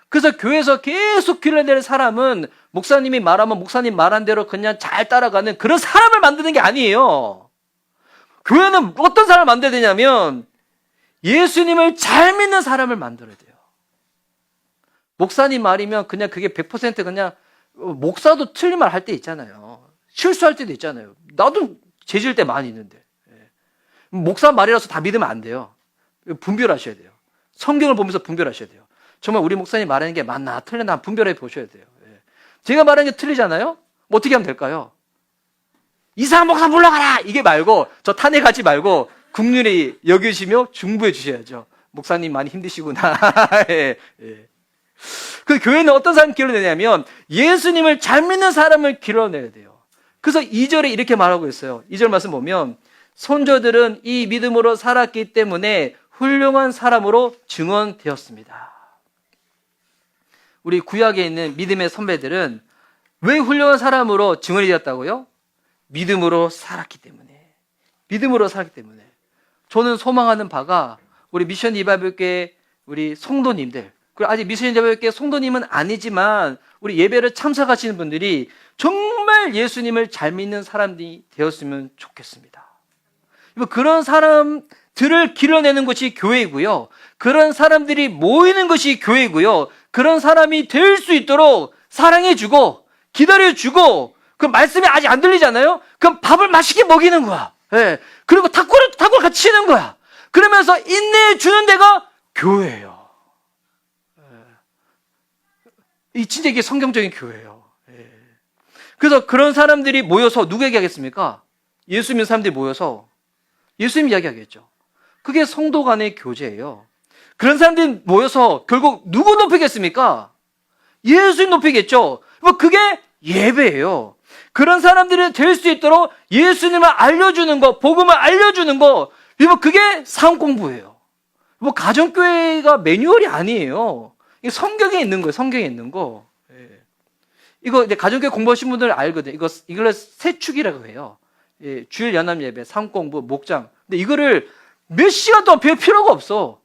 그래서 교회에서 계속 길러내는 사람은 목사님이 말하면 목사님 말한 대로 그냥 잘 따라가는 그런 사람을 만드는 게 아니에요. 교회는 어떤 사람을 만들어야 되냐면 예수님을 잘 믿는 사람을 만들어야 돼요. 목사님 말이면 그냥 그게 100% 그냥 목사도 틀린 말 할 때 있잖아요. 실수할 때도 있잖아요. 나도 죄질 때 많이 있는데. 목사 말이라서 다 믿으면 안 돼요. 분별하셔야 돼요. 성경을 보면서 분별하셔야 돼요. 정말 우리 목사님 말하는 게 맞나 틀렸나 분별해 보셔야 돼요. 제가 말하는 게 틀리잖아요? 뭐 어떻게 하면 될까요? 이상한 목사 물러가라! 이게 말고 저 탄핵하지 말고 국률이 여기시며 중부해 주셔야죠. 목사님 많이 힘드시구나. 예. 그 교회는 어떤 사람 길러내냐면 예수님을 잘 믿는 사람을 길러내야 돼요. 그래서 2절에 이렇게 말하고 있어요. 2절 말씀 보면 손자들은 이 믿음으로 살았기 때문에 훌륭한 사람으로 증언되었습니다. 우리 구약에 있는 믿음의 선배들은 왜 훌륭한 사람으로 증언이 되었다고요? 믿음으로 살았기 때문에. 믿음으로 살았기 때문에. 저는 소망하는 바가 우리 미션 리바이벌교회 우리 성도님들, 그리고 아직 미션 리바이벌교회 성도님은 아니지만 우리 예배를 참석하시는 분들이 정말 예수님을 잘 믿는 사람들이 되었으면 좋겠습니다. 그런 사람들을 길러내는 것이 교회이고요. 그런 사람들이 모이는 것이 교회이고요. 그런 사람이 될 수 있도록 사랑해주고 기다려주고, 그 말씀이 아직 안 들리잖아요? 그럼 밥을 맛있게 먹이는 거야. 예. 그리고 탁구를 같이 치는 거야. 그러면서 인내해주는 데가 교회예요. 예. 이 진짜 이게 성경적인 교회예요. 예. 그래서 그런 사람들이 모여서 누구에게 하겠습니까? 예수 믿는 사람들이 모여서 예수님 이야기하겠죠. 그게 성도 간의 교제예요. 그런 사람들이 모여서 결국 누구 높이겠습니까? 예수님 높이겠죠. 그게 예배예요. 그런 사람들이 될 수 있도록 예수님을 알려주는 거, 복음을 알려주는 거, 그게 삶 공부예요. 가정교회가 매뉴얼이 아니에요. 이게 성경에 있는 거예요. 성경에 있는 거. 예. 이거 이제 가정교회 공부하신 분들 알거든요. 이걸 세축이라고 해요. 예, 주일 연합 예배, 삶 공부, 목장. 근데 이거를 몇 시간 동안 배울 필요가 없어.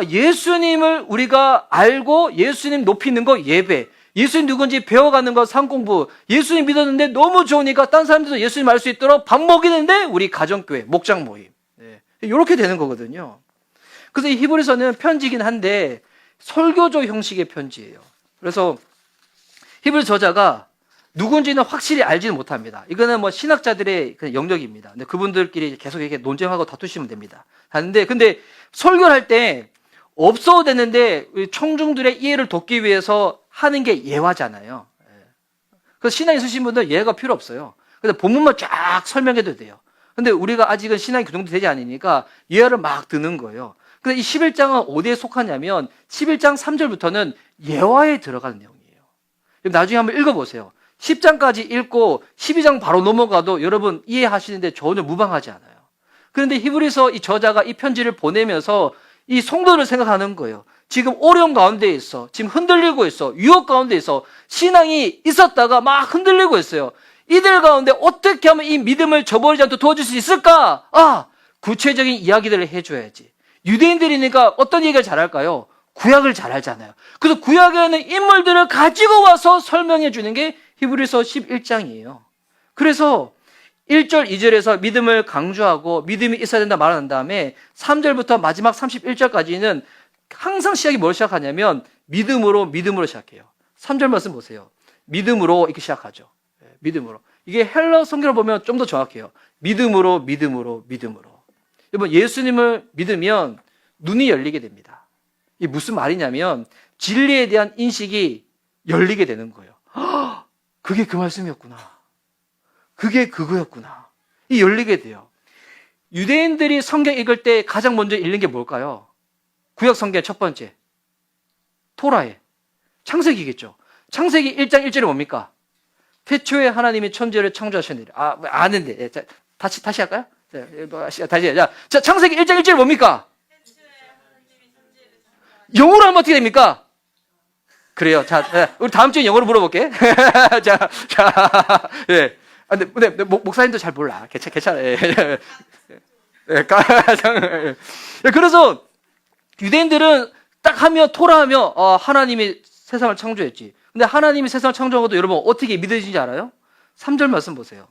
예수님을 우리가 알고 예수님 높이는 거 예배. 예수님 누군지 배워가는 거 상공부. 예수님 믿었는데 너무 좋으니까 딴 사람들도 예수님 알 수 있도록 밥 먹이는데 우리 가정교회, 목장 모임. 네. 이렇게 되는 거거든요. 그래서 이 히브리서는 편지긴 한데 설교적 형식의 편지예요. 그래서 히브리 저자가 누군지는 확실히 알지는 못합니다. 이거는 신학자들의 영역입니다. 근데 그분들끼리 계속 이렇게 논쟁하고 다투시면 됩니다. 근데 설교를 할 때 없어도 되는데 청중들의 이해를 돕기 위해서 하는 게 예화잖아요. 그래서 신앙 있으신 분들 예화가 필요 없어요. 근데 본문만 쫙 설명해도 돼요. 근데 우리가 아직은 신앙이 그 정도 되지 않으니까 예화를 막 드는 거예요. 근데 이 11장은 어디에 속하냐면 11장 3절부터는 예화에 들어가는 내용이에요. 나중에 한번 읽어보세요. 10장까지 읽고 12장 바로 넘어가도 여러분 이해하시는데 전혀 무방하지 않아요. 그런데 히브리서 이 저자가 이 편지를 보내면서 이 성도를 생각하는 거예요. 지금 어려움 가운데 있어. 지금 흔들리고 있어. 유혹 가운데 있어. 신앙이 있었다가 막 흔들리고 있어요. 이들 가운데 어떻게 하면 이 믿음을 저버리지 않도록 도와줄 수 있을까? 구체적인 이야기들을 해줘야지. 유대인들이니까 어떤 얘기를 잘할까요? 구약을 잘 알잖아요. 그래서 구약에 있는 인물들을 가지고 와서 설명해 주는 게 히브리서 11장이에요. 그래서 1절, 2절에서 믿음을 강조하고 믿음이 있어야 된다 말한 다음에 3절부터 마지막 31절까지는 항상 시작이 뭘 시작하냐면 믿음으로 시작해요. 3절 말씀 보세요. 믿음으로 이렇게 시작하죠. 믿음으로. 이게 헬러 성경을 보면 좀 더 정확해요. 믿음으로. 여러분, 예수님을 믿으면 눈이 열리게 됩니다. 이게 무슨 말이냐면 진리에 대한 인식이 열리게 되는 거예요. 그게 그 말씀이었구나. 그게 그거였구나. 이 열리게 돼요. 유대인들이 성경 읽을 때 가장 먼저 읽는 게 뭘까요? 구약 성경의 첫 번째. 토라에. 창세기겠죠. 창세기 1장 1절이 뭡니까? 태초에 하나님이 천지를 창조하셨느니라. 아는데. 자, 다시 할까요? 다시. 자, 창세기 1장 1절이 뭡니까? 영어로 하면 어떻게 됩니까? 그래요. 자, 우리 다음 주에 영어로 물어볼게. 예. 근데 목사님도 잘 몰라. 괜찮아. 예. 그래서 유대인들은 딱 하면 토라 하면 하나님이 세상을 창조했지. 근데 하나님이 세상을 창조하고도 여러분 어떻게 믿어지는지 알아요? 3절 말씀 보세요.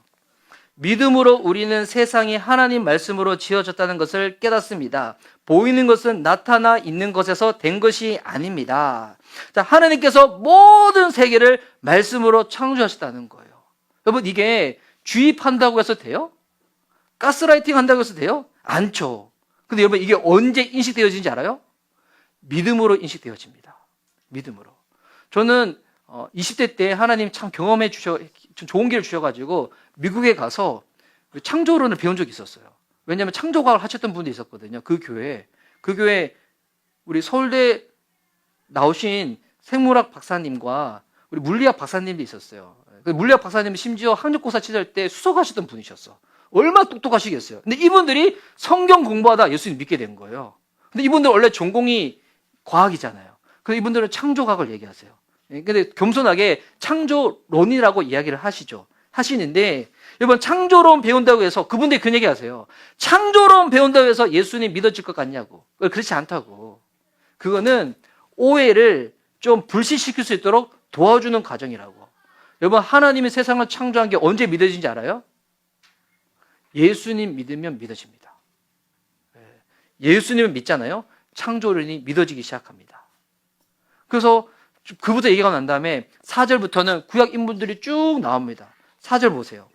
믿음으로 우리는 세상이 하나님 말씀으로 지어졌다는 것을 깨닫습니다. 보이는 것은 나타나 있는 것에서 된 것이 아닙니다. 자, 하나님께서 모든 세계를 말씀으로 창조하셨다는 거예요. 여러분, 이게 주입한다고 해서 돼요? 가스라이팅 한다고 해서 돼요? 않죠. 근데 여러분, 이게 언제 인식되어지는지 알아요? 믿음으로 인식되어집니다. 믿음으로. 저는 20대 때 하나님 참 좋은 기회를 주셔가지고 미국에 가서 창조론을 배운 적이 있었어요. 왜냐하면 창조과학을 하셨던 분이 있었거든요. 그 교회 우리 서울대 나오신 생물학 박사님과 우리 물리학 박사님도 있었어요. 물리학 박사님은 심지어 학력고사 치를 때 수석하셨던 분이셨어. 얼마나 똑똑하시겠어요. 근데 이분들이 성경 공부하다 예수님 믿게 된 거예요. 근데 이분들 원래 전공이 과학이잖아요. 그래서 이분들은 창조과학을 얘기하세요. 근데 겸손하게 창조론이라고 이야기를 하시는데, 여러분, 창조론 배운다고 해서 그분들이 그런 얘기 하세요. 창조론 배운다고 해서 예수님 믿어질 것 같냐고. 그렇지 않다고. 그거는 오해를 좀 불씨시킬 수 있도록 도와주는 과정이라고. 여러분, 하나님이 세상을 창조한 게 언제 믿어진지 알아요? 예수님 믿으면 믿어집니다. 예수님을 믿잖아요. 창조론이 믿어지기 시작합니다. 그래서 그부터 얘기가 난 다음에 4절부터는 구약 인물들이 쭉 나옵니다. 4절 보세요.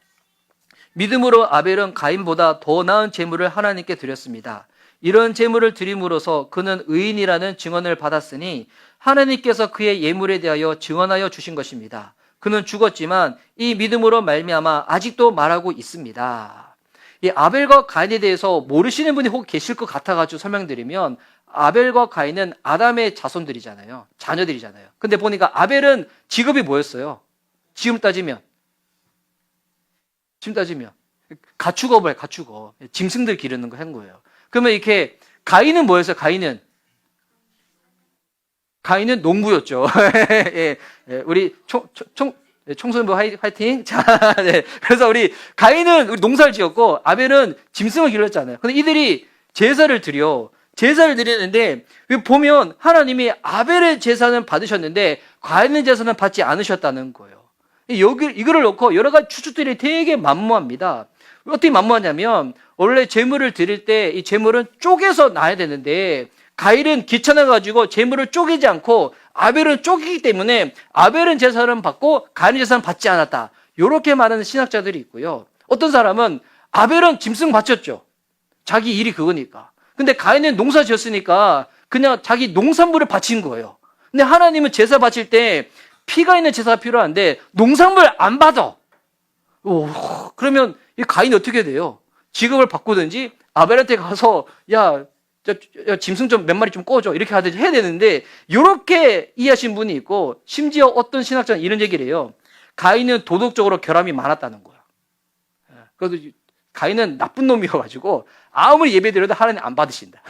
믿음으로 아벨은 가인보다 더 나은 제물을 하나님께 드렸습니다. 이런 제물을 드림으로써 그는 의인이라는 증언을 받았으니 하나님께서 그의 예물에 대하여 증언하여 주신 것입니다. 그는 죽었지만 이 믿음으로 말미암아 아직도 말하고 있습니다. 이 아벨과 가인에 대해서 모르시는 분이 혹 계실 것 같아가지고 설명드리면, 아벨과 가인은 아담의 자손들이잖아요. 자녀들이잖아요. 근데 보니까 아벨은 직업이 뭐였어요? 지금 따지면 가축업을 해요. 가축업. 짐승들 기르는 거 한 거예요. 그러면 이렇게 가인은 뭐였어요? 가인은 농부였죠. 예, 우리 청소년부 화이팅. 자, 네. 그래서 우리 가인은 우리 농사를 지었고 아벨은 짐승을 기르었잖아요. 근데 이들이 제사를 드리는데 보면 하나님이 아벨의 제사는 받으셨는데 가인의 제사는 받지 않으셨다는 거예요. 이거를 놓고 여러 가지 추측들이 되게 만무합니다. 어떻게 만무하냐면, 원래 제물을 드릴 때 이 제물은 쪼개서 놔야 되는데 가인은 귀찮아가지고 제물을 쪼개지 않고 아벨은 쪼개기 때문에 아벨은 제사는 받고 가인은 제사는 받지 않았다. 이렇게 말하는 신학자들이 있고요. 어떤 사람은 아벨은 짐승 바쳤죠. 자기 일이 그거니까. 근데 가인은 농사 지었으니까 그냥 자기 농산물을 바친 거예요. 근데 하나님은 제사 바칠 때 피가 있는 제사가 필요한데 농산물 안 받아. 그러면 이 가인이 어떻게 돼요? 직업을 바꾸든지 아벨한테 가서 야, 짐승 좀 몇 마리 좀 꺼줘 이렇게 하든지 해야 되는데, 이렇게 이해하신 분이 있고, 심지어 어떤 신학자는 이런 얘기를 해요. 가인은 도덕적으로 결함이 많았다는 거야. 그래도 가인은 나쁜 놈이어가지고 아무리 예배드려도 하나님 안 받으신다.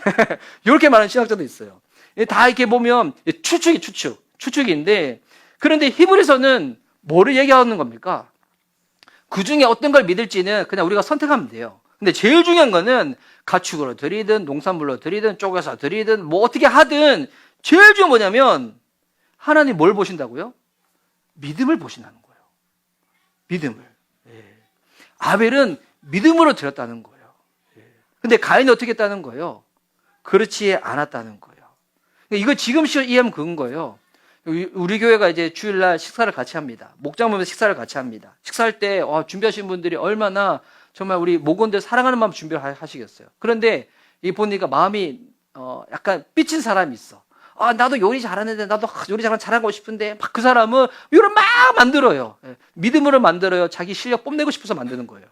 이렇게 말하는 신학자도 있어요. 다 이렇게 보면 추측인데, 그런데 히브리서는 뭐를 얘기하는 겁니까? 그 중에 어떤 걸 믿을지는 그냥 우리가 선택하면 돼요. 근데 제일 중요한 거는 가축으로 드리든 농산물로 드리든 쪼개서 드리든 뭐 어떻게 하든 제일 중요한 뭐냐면, 하나님 뭘 보신다고요? 믿음을 보신다는 거예요. 믿음을. 아벨은 믿음으로 드렸다는 거예요. 근데 가인은 어떻게 했다는 거예요? 그렇지 않았다는 거예요. 이거 지금 이해하면 그건 거예요. 우리 교회가 이제 주일날 식사를 같이 합니다. 목장 보면서 식사를 같이 합니다. 식사할 때 준비하신 분들이 얼마나 정말 우리 목원들 사랑하는 마음 준비를 하시겠어요. 그런데 이 보니까 마음이 약간 삐친 사람이 있어. 나도 요리 잘하는데 나도 요리 잘하고 싶은데 막 그 사람은 요리를 막 만들어요. 믿음으로 만들어요. 자기 실력 뽐내고 싶어서 만드는 거예요.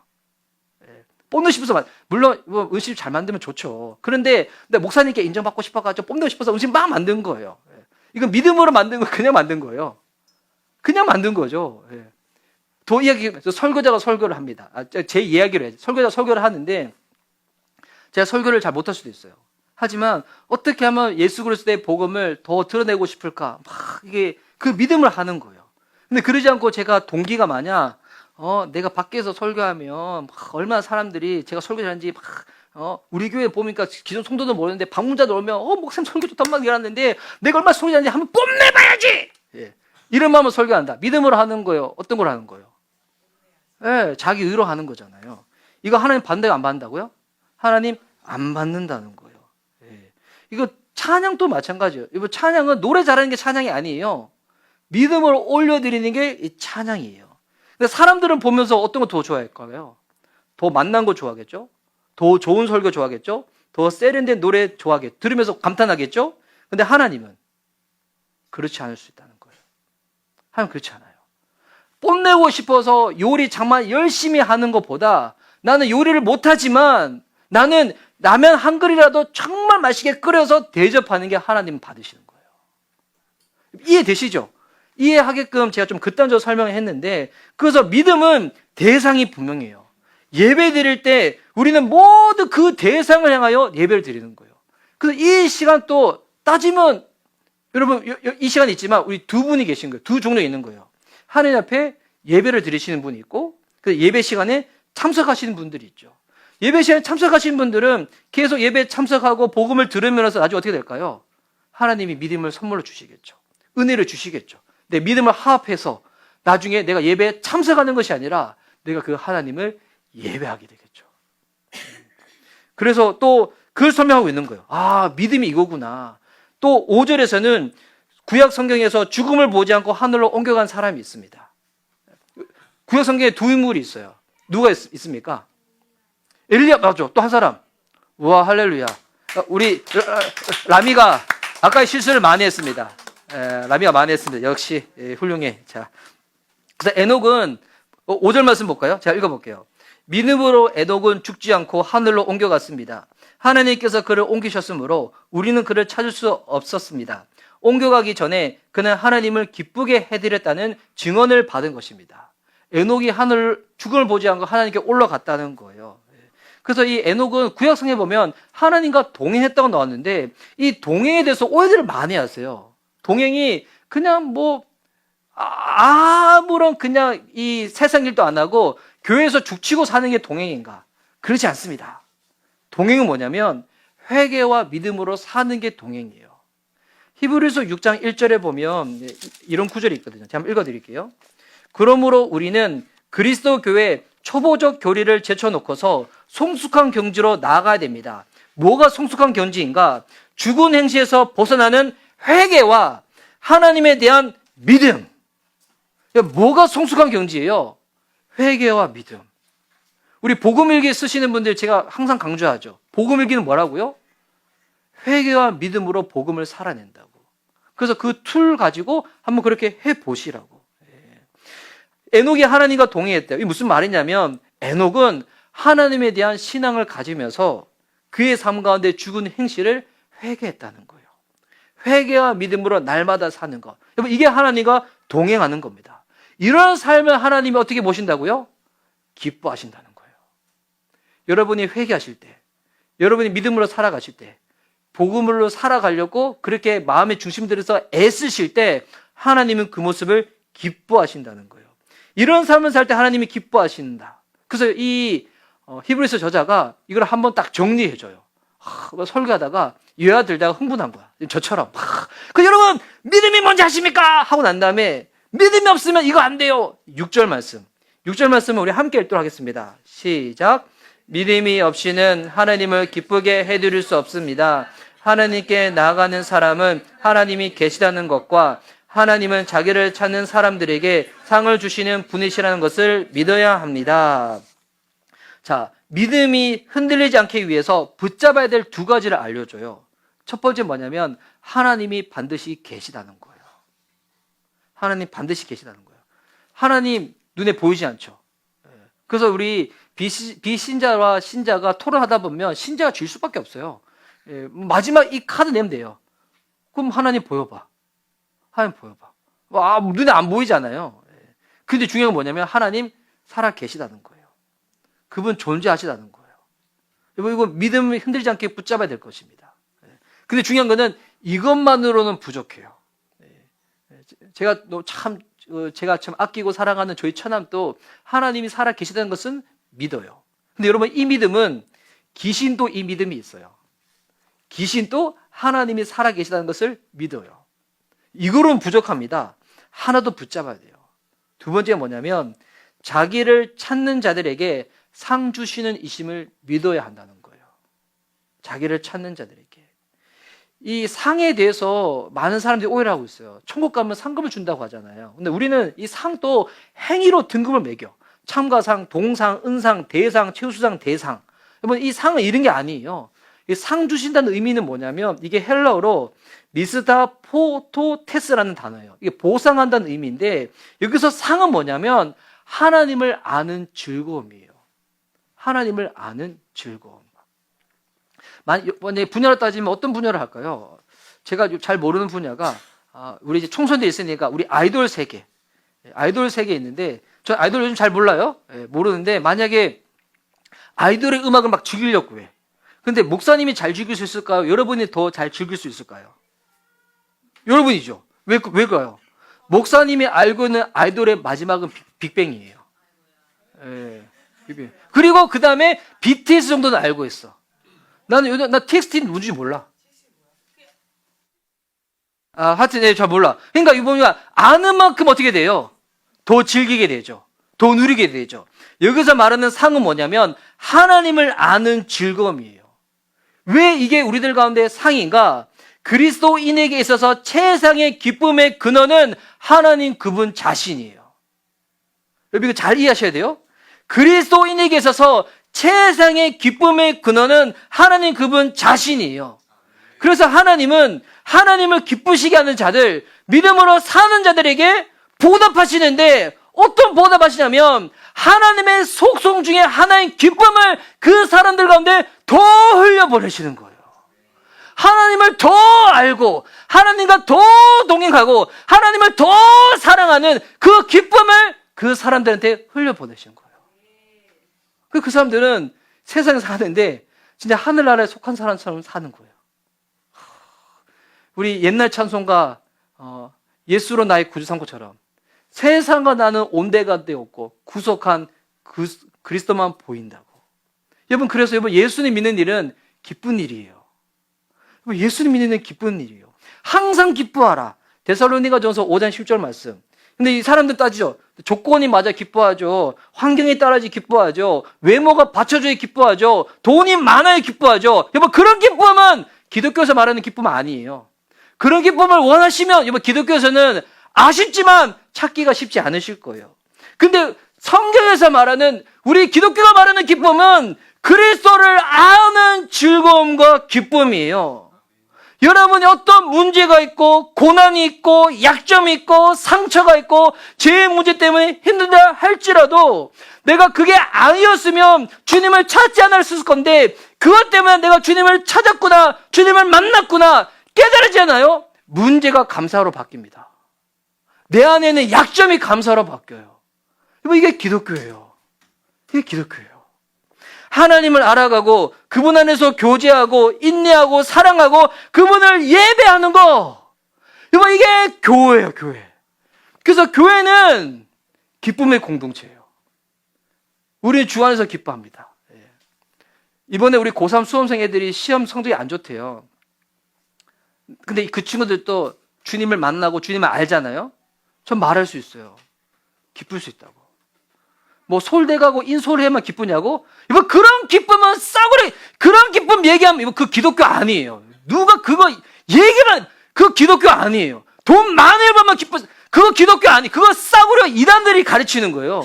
뽐내고 싶어서 물론 뭐 음식 잘 만들면 좋죠. 그런데 목사님께 인정받고 싶어가지고 뽐내고 싶어서 음식 막 만든 거예요. 이건 믿음으로 만든 거 그냥 만든 거예요. 그냥 만든 거죠. 설교자가 설교를 합니다. 제 이야기를 해야지. 설교자가 설교를 하는데 제가 설교를 잘 못할 수도 있어요. 하지만 어떻게 하면 예수 그리스도의 복음을 더 드러내고 싶을까? 막 이게 그 믿음을 하는 거예요. 근데 그러지 않고 제가 동기가 마냥 내가 밖에서 설교하면 막 얼마나 사람들이 제가 설교 잘하는지 우리 교회 보니까 기존 성도도 모르는데 방문자도 오면 목사님 설교 좋단 말 이러는데 내가 얼마나 설교 잘하는지 한번 뽐내봐야지. 이런 마음으로 설교한다. 믿음으로 하는 거예요. 어떤 걸 하는 거예요? 자기 의로 하는 거잖아요. 이거 하나님 반대가 안 받는다고요? 하나님 안 받는다는 거예요. 이거 찬양도 마찬가지예요. 이거 찬양은 노래 잘하는 게 찬양이 아니에요. 믿음을 올려드리는 게 찬양이에요. 근데 사람들은 보면서 어떤 거 더 좋아할까요? 더 만난 거 좋아하겠죠? 더 좋은 설교 좋아하겠죠? 더 세련된 노래 좋아하겠죠? 들으면서 감탄하겠죠? 근데 하나님은 그렇지 않을 수 있다는 거예요. 하나님 그렇지 않아요. 뽐내고 싶어서 요리 정말 열심히 하는 것보다 나는 요리를 못하지만 나는 라면 한 그릇이라도 정말 맛있게 끓여서 대접하는 게 하나님 받으시는 거예요. 이해되시죠? 이해하게끔 제가 좀 극단적으로 설명했는데, 그래서 믿음은 대상이 분명해요. 예배 드릴 때 우리는 모두 그 대상을 향하여 예배를 드리는 거예요. 그래서 이 시간 또 따지면 여러분, 이 시간에 있지만 우리 두 분이 계신 거예요. 두 종류 있는 거예요. 하나님 앞에 예배를 드리시는 분이 있고, 그 예배 시간에 참석하시는 분들이 있죠. 예배 시간에 참석하시는 분들은 계속 예배에 참석하고 복음을 들으면서 나중에 어떻게 될까요? 하나님이 믿음을 선물로 주시겠죠. 은혜를 주시겠죠. 내 믿음을 화합해서 나중에 내가 예배에 참석하는 것이 아니라 내가 그 하나님을 예배하게 되겠죠. 그래서 또 그걸 설명하고 있는 거예요. 아, 믿음이 이거구나. 또 5절에서는 구약 성경에서 죽음을 보지 않고 하늘로 옮겨간 사람이 있습니다. 구약 성경에 두 인물이 있어요. 누가 있습니까? 엘리야, 맞죠? 또 한 사람. 우와, 할렐루야. 우리 라미가 아까 실수를 많이 했습니다. 라미가 많이 했습니다. 역시 훌륭해. 자, 그래서 에녹은 5절 말씀 볼까요? 제가 읽어볼게요. 믿음으로 에녹은 죽지 않고 하늘로 옮겨갔습니다. 하나님께서 그를 옮기셨으므로 우리는 그를 찾을 수 없었습니다. 옮겨가기 전에 그는 하나님을 기쁘게 해드렸다는 증언을 받은 것입니다. 에녹이 죽음을 보지 않고 하나님께 올라갔다는 거예요. 그래서 이 에녹은 구약성에 보면 하나님과 동행했다고 나왔는데 이 동행에 대해서 오해들을 많이 하세요. 동행이 그냥 뭐 아무런 그냥 이 세상 일도 안 하고 교회에서 죽치고 사는 게 동행인가? 그렇지 않습니다. 동행은 뭐냐면 회개와 믿음으로 사는 게 동행이에요. 히브리서 6장 1절에 보면 이런 구절이 있거든요. 제가 한번 읽어드릴게요. 그러므로 우리는 그리스도 교회 초보적 교리를 제쳐놓고서 성숙한 경지로 나아가야 됩니다. 뭐가 성숙한 경지인가? 죽은 행시에서 벗어나는 회개와 하나님에 대한 믿음. 뭐가 성숙한 경지예요? 회개와 믿음. 우리 복음일기 쓰시는 분들 제가 항상 강조하죠. 복음일기는 뭐라고요? 회개와 믿음으로 복음을 살아낸다고. 그래서 그 툴 가지고 한번 그렇게 해보시라고. 에녹이 하나님과 동행했대요. 이게 무슨 말이냐면 에녹은 하나님에 대한 신앙을 가지면서 그의 삶 가운데 죽은 행실을 회개했다는 거예요. 회개와 믿음으로 날마다 사는 것. 여러분, 이게 하나님과 동행하는 겁니다. 이런 삶을 하나님이 어떻게 보신다고요? 기뻐하신다는 거예요. 여러분이 회개하실 때, 여러분이 믿음으로 살아가실 때, 복음으로 살아가려고 그렇게 마음의 중심 들여서 애쓰실 때 하나님은 그 모습을 기뻐하신다는 거예요. 이런 삶을 살 때 하나님이 기뻐하신다. 그래서 이 히브리서 저자가 이걸 한번 딱 정리해줘요. 설교하다가 예화 들다가 흥분한 거야. 저처럼. 그 여러분 믿음이 뭔지 아십니까? 하고 난 다음에 믿음이 없으면 이거 안 돼요. 6절 말씀. 6절 말씀을 우리 함께 읽도록 하겠습니다. 시작. 믿음이 없이는 하나님을 기쁘게 해드릴 수 없습니다. 하나님께 나아가는 사람은 하나님이 계시다는 것과 하나님은 자기를 찾는 사람들에게 상을 주시는 분이시라는 것을 믿어야 합니다. 자, 믿음이 흔들리지 않기 위해서 붙잡아야 될 두 가지를 알려줘요. 첫 번째 뭐냐면 하나님이 반드시 계시다는 거예요. 하나님 반드시 계시다는 거예요. 하나님 눈에 보이지 않죠. 그래서 우리 비신자와 신자가 토론하다 보면 신자가 질 수밖에 없어요. 마지막 이 카드 내면 돼요. 그럼 하나님 보여봐. 하나님 보여봐. 눈에 안 보이잖아요. 근데 중요한 건 뭐냐면 하나님 살아 계시다는 거예요. 그분 존재하시다는 거예요. 이거 믿음을 흔들지 않게 붙잡아야 될 것입니다. 근데 중요한 거는 이것만으로는 부족해요. 제가 참 아끼고 사랑하는 저희 처남도 하나님이 살아 계시다는 것은 믿어요. 근데 여러분 이 믿음은 귀신도 이 믿음이 있어요. 귀신도 하나님이 살아 계시다는 것을 믿어요. 이거로는 부족합니다. 하나 더 붙잡아야 돼요. 두 번째가 뭐냐면 자기를 찾는 자들에게 상 주시는 이심을 믿어야 한다는 거예요. 자기를 찾는 자들에게. 이 상에 대해서 많은 사람들이 오해를 하고 있어요. 천국 가면 상금을 준다고 하잖아요. 근데 우리는 이 상도 행위로 등급을 매겨. 참가상, 동상, 은상, 대상, 최우수상, 대상. 여러분 이 상은 이런 게 아니에요. 이 상 주신다는 의미는 뭐냐면 이게 헬라어로 미스타포토테스라는 단어예요. 이게 보상한다는 의미인데 여기서 상은 뭐냐면 하나님을 아는 즐거움이에요. 하나님을 아는 즐거움. 만약에 분야로 따지면 어떤 분야를 할까요? 제가 잘 모르는 분야가 우리 이제 총선대 있으니까 우리 아이돌 세계 있는데 저 아이돌 요즘 잘 몰라요. 모르는데 만약에 아이돌의 음악을 막 즐기려고 해. 근데 목사님이 잘 즐길 수 있을까요? 여러분이 더 잘 즐길 수 있을까요? 여러분이죠. 왜일까요? 목사님이 알고 있는 아이돌의 마지막은 빅뱅이에요. 예, 빅뱅. 그리고 그 다음에 BTS 정도는 알고 있어. 나는 요즘, 나 TXT 뭔지 몰라. 하여튼, 네, 잘 몰라. 그러니까 이거 보면 아는 만큼 어떻게 돼요? 더 즐기게 되죠. 더 누리게 되죠. 여기서 말하는 상은 뭐냐면 하나님을 아는 즐거움이에요. 왜 이게 우리들 가운데 상인가? 그리스도인에게 있어서 최상의 기쁨의 근원은 하나님 그분 자신이에요. 여러분 이거 잘 이해하셔야 돼요. 그리스도인에게 있어서 최상의 기쁨의 근원은 하나님 그분 자신이에요. 그래서 하나님은 하나님을 기쁘시게 하는 자들, 믿음으로 사는 자들에게 보답하시는데 어떤 보답하시냐면 하나님의 속성 중에 하나의 기쁨을 그 사람들 가운데 더 흘려보내시는 거예요. 하나님을 더 알고 하나님과 더 동행하고 하나님을 더 사랑하는 그 기쁨을 그 사람들한테 흘려보내신 거예요. 그 사람들은 세상에서 사는데 진짜 하늘나라에 속한 사람처럼 사는 거예요. 우리 옛날 찬송가 예수로 나의 구주 삼고처럼 세상과 나는 온데간데 없고 구속한 그리스도만 보인다고. 여러분 그래서 여러분 예수님 믿는 일은 기쁜 일이에요. 예수님 믿는 일은 기쁜 일이에요. 항상 기뻐하라. 데살로니가전서 5장 10절 말씀. 근데 이 사람들 따지죠. 조건이 맞아 기뻐하죠. 환경에 따라지 기뻐하죠. 외모가 받쳐줘야 기뻐하죠. 돈이 많아야 기뻐하죠. 여러분 그런 기쁨은 기독교에서 말하는 기쁨 아니에요. 그런 기쁨을 원하시면 여러분 기독교에서는 아쉽지만 찾기가 쉽지 않으실 거예요. 근데 성경에서 말하는 우리 기독교가 말하는 기쁨은 그리스도를 아는 즐거움과 기쁨이에요. 여러분이 어떤 문제가 있고 고난이 있고 약점이 있고 상처가 있고 죄의 문제 때문에 힘들다 할지라도 내가 그게 아니었으면 주님을 찾지 않았을 건데 그것 때문에 내가 주님을 찾았구나, 주님을 만났구나 깨달았잖아요. 문제가 감사로 바뀝니다. 내 안에는 약점이 감사로 바뀌어요. 이게 기독교예요. 이게 기독교예요. 하나님을 알아가고 그분 안에서 교제하고 인내하고 사랑하고 그분을 예배하는 거. 이게 교회예요, 교회. 그래서 교회는 기쁨의 공동체예요. 우리 주 안에서 기뻐합니다. 이번에 우리 고3 수험생 애들이 시험 성적이 안 좋대요. 근데 그 친구들도 주님을 만나고 주님을 알잖아요. 전 말할 수 있어요. 기쁠 수 있다고. 뭐 솔대 가고 인솔해만 기쁘냐고? 이거 그런 기쁨은 싸구려. 그런 기쁨 얘기하면 이거 그 기독교 아니에요. 누가 그거 얘기만 그 기독교 아니에요. 돈 많이 벌면 기쁘. 그거 기독교 아니. 그거 싸구려 이단들이 가르치는 거예요.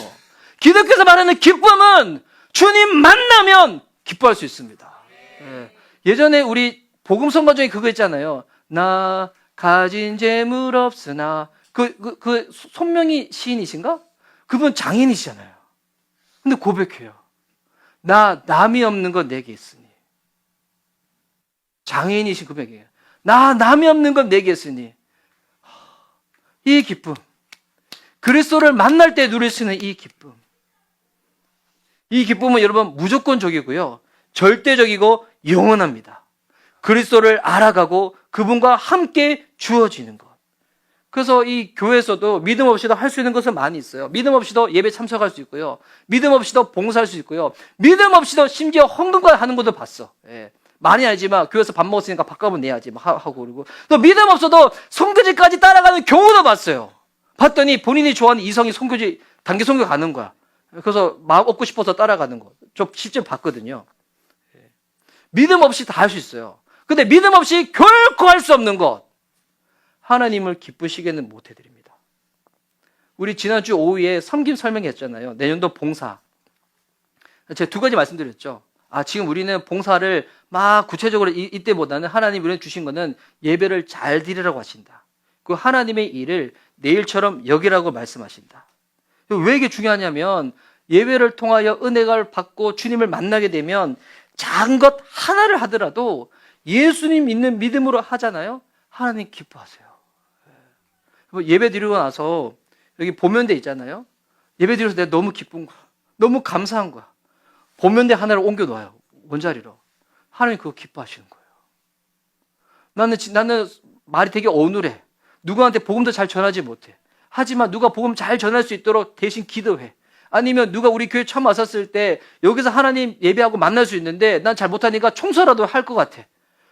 기독교에서 말하는 기쁨은 주님 만나면 기뻐할 수 있습니다. 예전에 우리 복음성가 중에 그거 있잖아요. 나 가진 재물 없으나 그 손명희 시인이신가? 그분 장인이시잖아요. 근데 고백해요. 나 남이 없는 건 내게 있으니. 장인이신 고백이에요. 나 남이 없는 건 내게 있으니. 이 기쁨. 그리스도를 만날 때 누릴 수 있는 이 기쁨. 이 기쁨은 여러분 무조건적이고요. 절대적이고 영원합니다. 그리스도를 알아가고 그분과 함께 주어지는 것. 그래서 이 교회에서도 믿음 없이도 할 수 있는 것은 많이 있어요. 믿음 없이도 예배 참석할 수 있고요. 믿음 없이도 봉사할 수 있고요. 믿음 없이도 심지어 헌금과 하는 것도 봤어. 많이 알지만 교회에서 밥 먹었으니까 밥값은 내야지 하고 그러고 또 믿음 없어도 선교지까지 따라가는 경우도 봤어요. 봤더니 본인이 좋아하는 이성이 선교지 단기 선교 가는 거야. 그래서 마음 얻고 싶어서 따라가는 거. 저 실제 봤거든요. 믿음 없이 다 할 수 있어요. 근데 믿음 없이 결코 할 수 없는 것. 하나님을 기쁘시게는 못 해드립니다. 우리 지난주 오후에 섬김 설명했잖아요. 내년도 봉사. 제가 두 가지 말씀드렸죠. 지금 우리는 봉사를 막 구체적으로 이때보다는 하나님 우리는 주신 거는 예배를 잘 드리라고 하신다. 그 하나님의 일을 내일처럼 여기라고 말씀하신다. 왜 이게 중요하냐면 예배를 통하여 은혜를 받고 주님을 만나게 되면 작은 것 하나를 하더라도 예수님 믿는 믿음으로 하잖아요. 하나님 기뻐하세요. 예배 드리고 나서 여기 보면대 있잖아요. 예배 드려서 내가 너무 기쁜 거야. 너무 감사한 거야. 보면대 하나를 옮겨놔요. 원자리로. 하나님 그거 기뻐하시는 거예요. 나는 말이 되게 어눌해. 누구한테 복음도 잘 전하지 못해. 하지만 누가 복음 잘 전할 수 있도록 대신 기도해. 아니면 누가 우리 교회 처음 왔었을 때 여기서 하나님 예배하고 만날 수 있는데 난 잘 못하니까 청소라도 할 것 같아.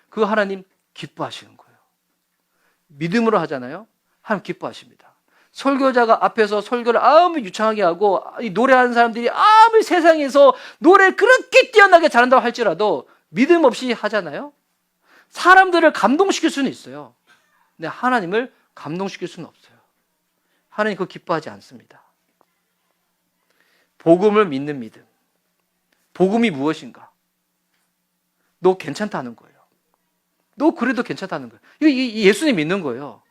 그거 하나님 기뻐하시는 거예요. 믿음으로 하잖아요. 하나님 기뻐하십니다. 설교자가 앞에서 설교를 아무리 유창하게 하고 노래하는 사람들이 아무리 세상에서 노래를 그렇게 뛰어나게 잘한다고 할지라도 믿음 없이 하잖아요. 사람들을 감동시킬 수는 있어요. 근데 하나님을 감동시킬 수는 없어요. 하나님 그거 기뻐하지 않습니다. 복음을 믿는 믿음. 복음이 무엇인가? 너 괜찮다는 거예요. 너 그래도 괜찮다는 거예요. 이거 예수님 믿는 거예요.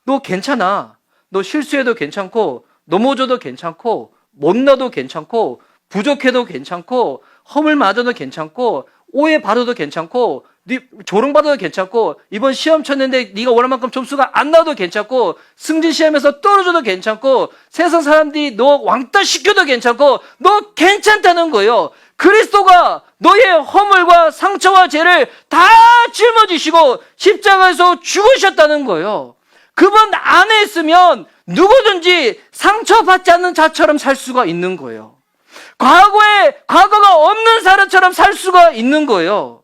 너 괜찮아. 너 실수해도 괜찮고 넘어져도 괜찮고 못나도 괜찮고 부족해도 괜찮고 허물 맞아도 괜찮고 오해받아도 괜찮고 네 조롱받아도 괜찮고 이번 시험 쳤는데 네가 원할 만큼 점수가 안 나와도 괜찮고 승진 시험에서 떨어져도 괜찮고 세상 사람들이 너 왕따 시켜도 괜찮고 너 괜찮다는 거예요. 그리스도가 너의 허물과 상처와 죄를 다 짊어지시고 십자가에서 죽으셨다는 거예요. 그분 안에 있으면 누구든지 상처받지 않는 자처럼 살 수가 있는 거예요. 과거가 없는 사람처럼 살 수가 있는 거예요.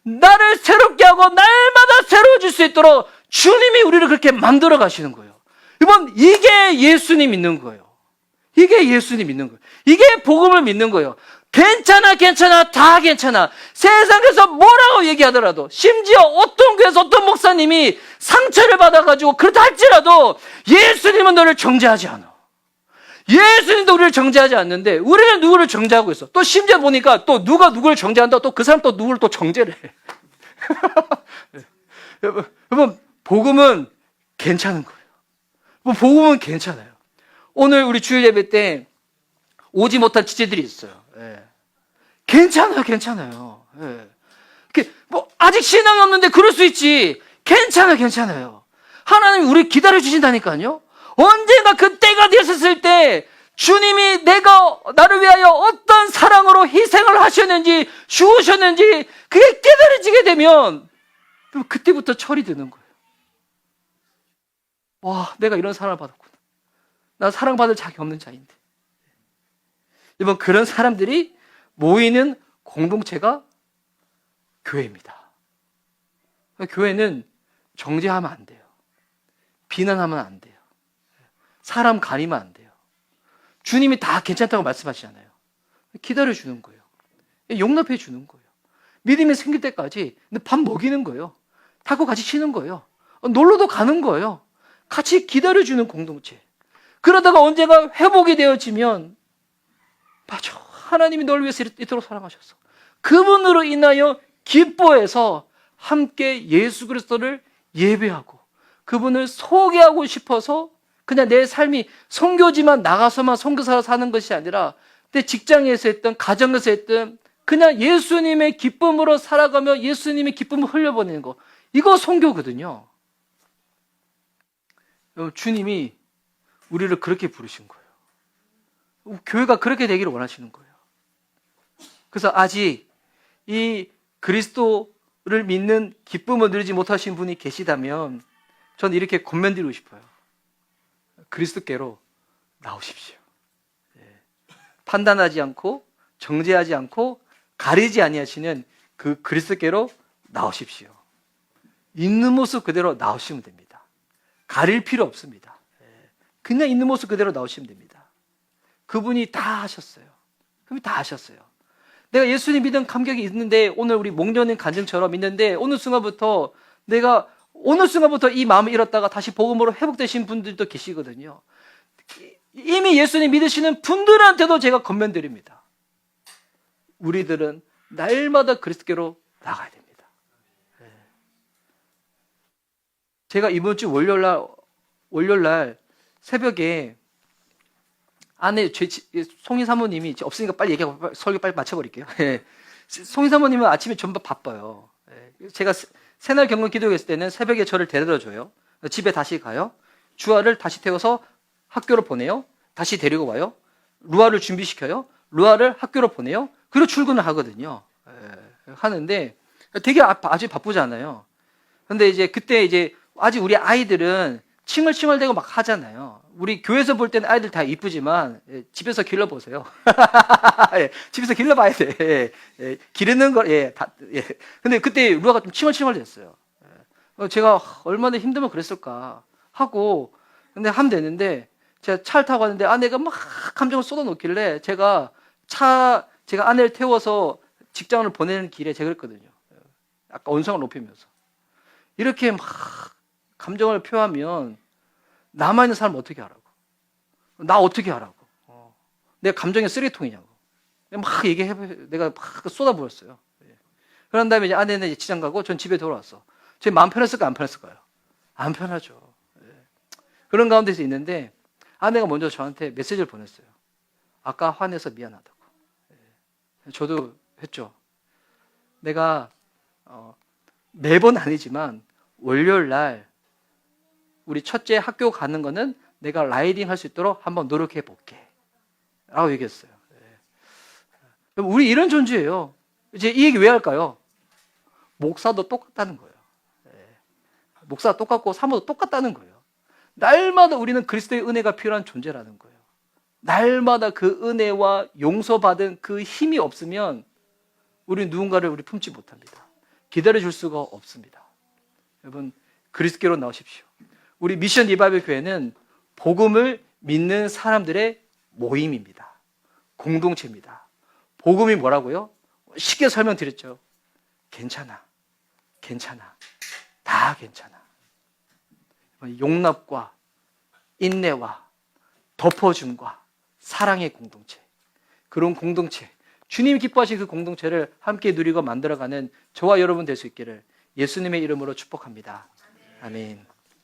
나를 새롭게 하고 날마다 새로워질 수 있도록 주님이 우리를 그렇게 만들어 가시는 거예요. 이번 이게 예수님 믿는 거예요. 이게 예수님 믿는 거예요. 이게 복음을 믿는 거예요. 괜찮아, 다 괜찮아. 세상에서 뭐라고 얘기하더라도, 심지어 어떤 교회에서 어떤 목사님이 상처를 받아가지고 그렇다 할지라도 예수님은 너를 정죄하지 않아. 예수님도 우리를 정죄하지 않는데 우리는 누구를 정죄하고 있어. 또 심지어 보니까 또 누가 누구를 정죄한다, 또 그 사람 또 누구를 또 정죄를 해. 여러분, 복음은 괜찮은 거예요. 복음은 괜찮아요. 오늘 우리 주일 예배 때 오지 못한 지체들이 있어요. 예. 괜찮아요. 예. 뭐 아직 신앙이 없는데 그럴 수 있지. 괜찮아요. 하나님 우리 기다려 주신다니까요. 언젠가 그 때가 되었을 때 주님이 내가 나를 위하여 어떤 사랑으로 희생을 하셨는지 주셨는지 그게 깨달아지게 되면 그때부터 철이 드는 거예요. 와, 내가 이런 사랑을 받았구나. 난 사랑받을 자격이 없는 자인데. 이번 그런 사람들이 모이는 공동체가 교회입니다. 교회는 정죄하면 안 돼요. 비난하면 안 돼요. 사람 가리면 안 돼요. 주님이 다 괜찮다고 말씀하시잖아요. 기다려주는 거예요. 용납해 주는 거예요. 믿음이 생길 때까지 밥 먹이는 거예요. 타고 같이 쉬는 거예요. 놀러도 가는 거예요. 같이 기다려주는 공동체. 그러다가 언젠가 회복이 되어지면 맞아, 하나님이 널 위해서 이토록 사랑하셨어. 그분으로 인하여 기뻐해서 함께 예수 그리스도를 예배하고 그분을 소개하고 싶어서 그냥 내 삶이 선교지만 나가서만 선교사로 사는 것이 아니라 내 직장에서 했든 가정에서 했든 그냥 예수님의 기쁨으로 살아가며 예수님의 기쁨을 흘려보내는 거, 이거 선교거든요. 주님이 우리를 그렇게 부르신 거예요. 교회가 그렇게 되기를 원하시는 거예요. 그래서 아직 이 그리스도를 믿는 기쁨을 누리지 못하신 분이 계시다면 저는 이렇게 권면드리고 싶어요. 그리스도께로 나오십시오. 판단하지 않고 정죄하지 않고 가리지 아니하시는 그 그리스도께로 나오십시오. 있는 모습 그대로 나오시면 됩니다. 가릴 필요 없습니다. 그냥 있는 모습 그대로 나오시면 됩니다. 그분이 다 하셨어요. 그분이 다 하셨어요. 내가 예수님 믿은 감격이 있는데 오늘 우리 목련의 간증처럼 있는데 어느 순간부터 이 마음을 잃었다가 다시 복음으로 회복되신 분들도 계시거든요. 이미 예수님 믿으시는 분들한테도 제가 권면드립니다. 우리들은 날마다 그리스도께로 나가야 됩니다. 제가 이번 주 월요일날 새벽에 아내 송희 사모님이 없으니까 빨리 얘기하고 설교 빨리 마쳐버릴게요. 송희 사모님은 아침에 전부 바빠요. 제가 새날 경건 기도했을 때는 새벽에 저를 데려다 줘요. 집에 다시 가요. 주아를 다시 태워서 학교로 보내요. 다시 데리고 와요. 루아를 준비시켜요. 루아를 학교로 보내요. 그리고 출근을 하거든요. 하는데 되게 아주 바쁘잖아요. 근데 이제 그때 이제 아직 우리 아이들은 칭얼칭얼대고 막 하잖아요. 우리 교회에서 볼 때는 아이들 다 이쁘지만 집에서 길러보세요. 예, 집에서 길러봐야 돼. 기르는 거, 근데 그때 루아가 좀 칭얼칭얼댔어요. 제가 얼마나 힘들면 그랬을까 하고, 근데 하면 되는데, 제가 차를 타고 갔는데 아내가 막 감정을 쏟아놓길래 제가 아내를 태워서 직장을 보내는 길에 제가 그랬거든요. 아까 언성을 높이면서. 이렇게 막 감정을 표하면 남아 있는 사람 어떻게 하라고? 나 어떻게 하라고? 내가 감정의 쓰레기통이냐고. 막 내가 막 쏟아부었어요. 그런 다음에 이제 아내는 이제 직장 가고 전 집에 돌아왔어. 제 마음 편했을까요? 안 편했을까요? 안 편하죠. 그런 가운데서 있는데 아내가 먼저 저한테 메시지를 보냈어요. 아까 화내서 미안하다고. 저도 했죠. 내가 매번 아니지만 월요일 날 우리 첫째 학교 가는 거는 내가 라이딩 할 수 있도록 한번 노력해 볼게 라고 얘기했어요. 우리 이런 존재예요. 이제 이 얘기 왜 할까요? 목사도 똑같다는 거예요. 목사가 똑같고 사모도 똑같다는 거예요. 날마다 우리는 그리스도의 은혜가 필요한 존재라는 거예요. 날마다 그 은혜와 용서받은 그 힘이 없으면 우리 누군가를 우리 품지 못합니다. 기다려줄 수가 없습니다. 여러분 그리스도께로 나오십시오. 우리 미션 리바이벌 교회는 복음을 믿는 사람들의 모임입니다. 공동체입니다. 복음이 뭐라고요? 쉽게 설명드렸죠. 괜찮아. 다 괜찮아. 용납과 인내와 덮어줌과 사랑의 공동체. 그런 공동체. 주님 기뻐하신 그 공동체를 함께 누리고 만들어가는 저와 여러분 될 수 있기를 예수님의 이름으로 축복합니다. 아멘.